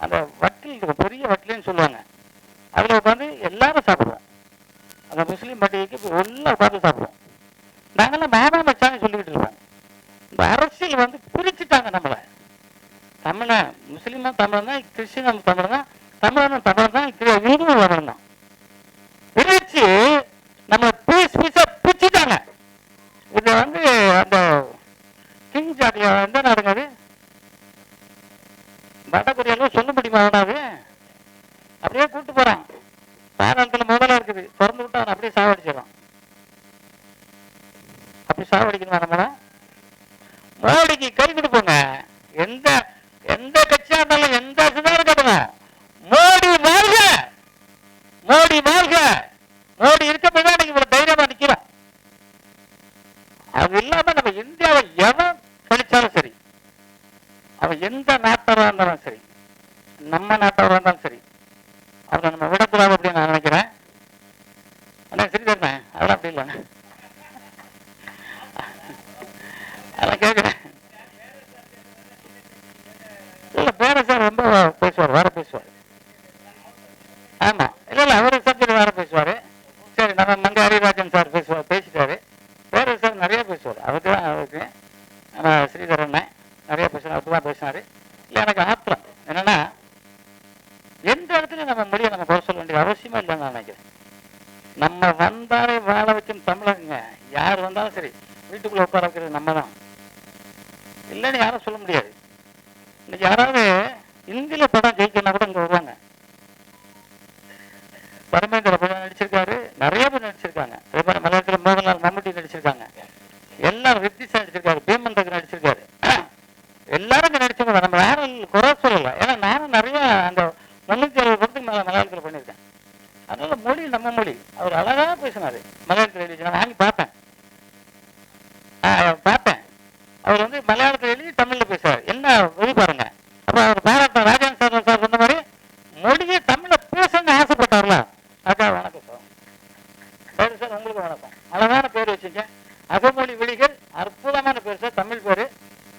அந்த வட்டில் பெரிய வட்டில்னு சொல்லுவாங்க, அதில் உட்காந்து எல்லாரும் சாப்பிடுவோம். அந்த முஸ்லீம் பண்டிகைக்கு எல்லாம் உட்காந்து சாப்பிடுவோம். நாங்களாம் மேனா மச்சான்னு சொல்லிக்கிட்டு இருப்போம். இந்த அரசியல் வந்து பிரிச்சுட்டாங்க நம்மளை. தமிழன் முஸ்லீமும் தமிழன் தான், கிறிஸ்டினும் தமிழன் தான், தமிழனும் தமிழன் தான், இதுவும் தமிழன் தான். பிரிச்சு நம்ம பீஸ் பீஸா பிரிச்சுட்டாங்க. இது வந்து அந்த கிங் ஜாதியா எந்த நாடுங்க அது? வடகொரியாலும் சொல்ல முடியுமா? அது அப்படியே கூட்டு போறான். பாராளத்தில் முதல்ல இருக்குது, திறந்து விட்டு அவன் அப்படியே சாவடிச்சிடறான். அப்படி சாவடிக்கணுமா நம்ம? மோடிக்கு கை கொடுப்போங்க. எந்த எந்த கட்சியா இருந்தாலும் எந்த சுதாரம் இருக்கட்டுங்க, மோடி வாழ்க, மோடி வாழ்க. மோடி இருக்கப்பதான் இன்னைக்கு இவ்வளவு தைரியமா நிக்கிறோம். அது இல்லாம நம்ம இந்தியாவை எவன் கழிச்சாலும் சரி, அவன் எந்த நாட்டவராக இருந்தாலும் சரி, நம்ம நாட்டவராக இருந்தாலும் சரி, அதை நம்ம விடக்கூடாது அப்படின்னு நான் நினைக்கிறேன். ஆனால் சரி தரேன், அதெல்லாம் அப்படி இல்லைங்க. அதெல்லாம் கேட்குறேன். இல்லை பேர சார் ரொம்ப பேசுவார், வேற பேசுவார். ஆமாம், இல்லை இல்லை அவர் சப்ஜெக்ட் வேற பேசுவார். சரி, நம்ம மங்க ஹரிராஜன் சார் பேசிட்டாரு. பேர சார் நிறைய பேசுவார். அவருக்கு தான் அவருக்கு ஸ்ரீதரன் நிறைய பேசுவார், அவருக்கு தான் பேசினார். இல்லை எனக்கு ஆத்திரம் என்னன்னா, எந்த இடத்துலையும் நம்ம மொழியை நம்ம குறை சொல்ல வேண்டிய அவசியமா இல்லைன்னு நான் நினைக்கிறேன். நம்ம வந்தாலே வாழ வைக்கும் தமிழங்க, யார் வந்தாலும் சரி வீட்டுக்குள்ள உட்கார வைக்கிறது நம்ம தான், இல்லைன்னு யாரும் சொல்ல முடியாது. இன்னைக்கு யாராவது இந்தியில படம் ஜெயிக்கணும்னா கூட இங்க வருவாங்க. பரமேந்திர படம் நடிச்சிருக்காரு, நிறைய பேர் நடிச்சிருக்காங்க. அதே மாதிரி மலையாளத்தில் மோகன்லால் மம்முட்டி நடிச்சிருக்காங்க, எல்லாரும் ரித்திஷா நடிச்சிருக்காரு, பேமந்தக்கு நடிச்சிருக்காரு, எல்லாரும் இங்க நடிச்சிருக்காங்க. நம்ம யாரும் குறை சொல்லலை. ஏன்னா நானும் நிறைய அந்த 360 படத்துக்கு மேலே மலையாளத்தில் பண்ணியிருக்கேன். அதனால மொழி நம்ம மொழி. அவர் அழகா பேசினாரு மலையாளத்தில் எழுதி. நான் வாங்கி பார்த்தேன். அவர் வந்து மலையாளத்தில் எழுதி தமிழ்ல பேசுறாரு. என்ன வெளி பாருங்க. அப்ப அவர் பாராட்ட ராஜன் சார் சொன்ன மாதிரி மொழியை தமிழ்ல பேசணும்னு ஆசைப்பட்டார்ல. அக்கா வணக்கம் சார். சரி சார், உங்களுக்கு வணக்கம். அழகான பேர் வச்சுங்க, அகமொழி விழிகள். அற்புதமான பேர் சார், தமிழ் பேரு.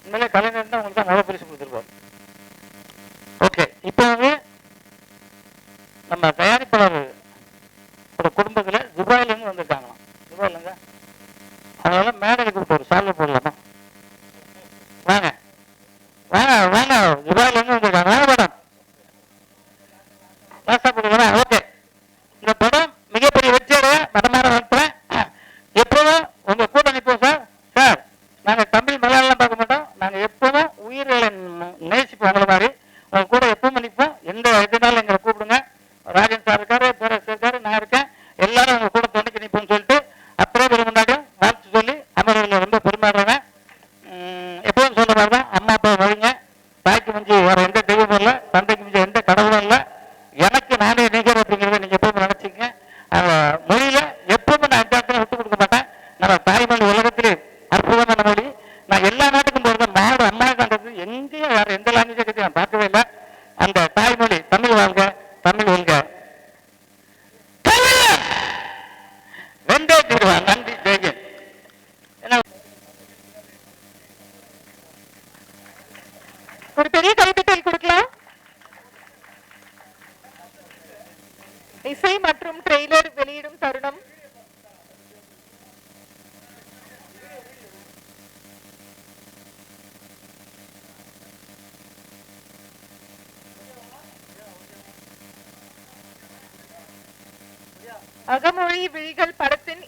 உண்மையிலே கலைஞர் தான் உங்களுக்கு தான் முதல் பரிசு கொடுத்துருப்பார். ஓகே, இப்போ வந்து நம்ம தயாரிப்பாளர் குடும்பத்தில் துபாயிலேருந்து வந்திருக்காங்களாம். துபாயிலேருந்து அதனால மேடைக்கு கூப்பிட்டு ஒரு சால்வை போடலாமா? வாங்க வாங்க வாங்க, துபாயிலேருந்து வந்திருக்காங்க. வாங்க மேடம், லாஸ்டா போடுங்களா? ஓகே, இந்த படம் மிகப்பெரிய வெற்றியோட மனமாற நடத்துறேன். எப்பவும் உங்க கூட நிற்போம் சார். சார், நாங்கள் தமிழ் மலையாளம் பார்க்க மாட்டோம், நாங்கள் எப்பவும் உயிர்களை நேசிப்போம். உங்களை மாதிரி உங்க கூட எப்பவும் நிற்போம். எந்த இதுனாலும் எங்களை கூப்பிடுங்க. ராஜன் சார் இருக்காரு, பேரரசு இருக்காரு, நான் இருக்கேன். எல்லாரும் உங்க கூட துணைக்கு நிற்போம்னு சொல்லிட்டு அப்புறம் பேர் முன்னாடியும் வாழ்த்து சொல்லி அமர்வில் ரொம்ப பெருமாறுறேன். எப்பவும் சொல்ல மாதிரிதான், அம்மா அப்பா வழிங்க, தாய்க்கு மிஞ்சி வேற எந்த தெய்வமும் இல்லை, தந்தைக்கு மிஞ்சி எந்த கடவுளும் இல்லை, எனக்கு நானே நிகர் அப்படிங்கிறத நீங்க எப்பவும் நினைச்சிங்க. மொழியில எப்பவும் நான் எந்த இடத்துல விட்டு கொடுக்க மாட்டேன். நம்ம தாய்மொழி உலகத்திலே அற்புதமான மொழி. நான் எல்லா நாட்டுக்கும் போறேன், நாடு அம்மா கண்டது எங்கேயும் வேற எந்த லாங்குவேஜை பற்றி நான் பார்க்கவே இல்லை. அந்த தாய்மொழி தமிழ் வாழ்க, தமிழ் வெல்க. வெந்தே தீர்வான். நன்றி, ஜெயகன். ஒரு பெரிய கைத்தட்டல் கொடுக்கலாம். இசை மற்றும் ட்ரெய்லர் வெளியிடும் தருணம். அகமொழி விழிகள் படத்தின்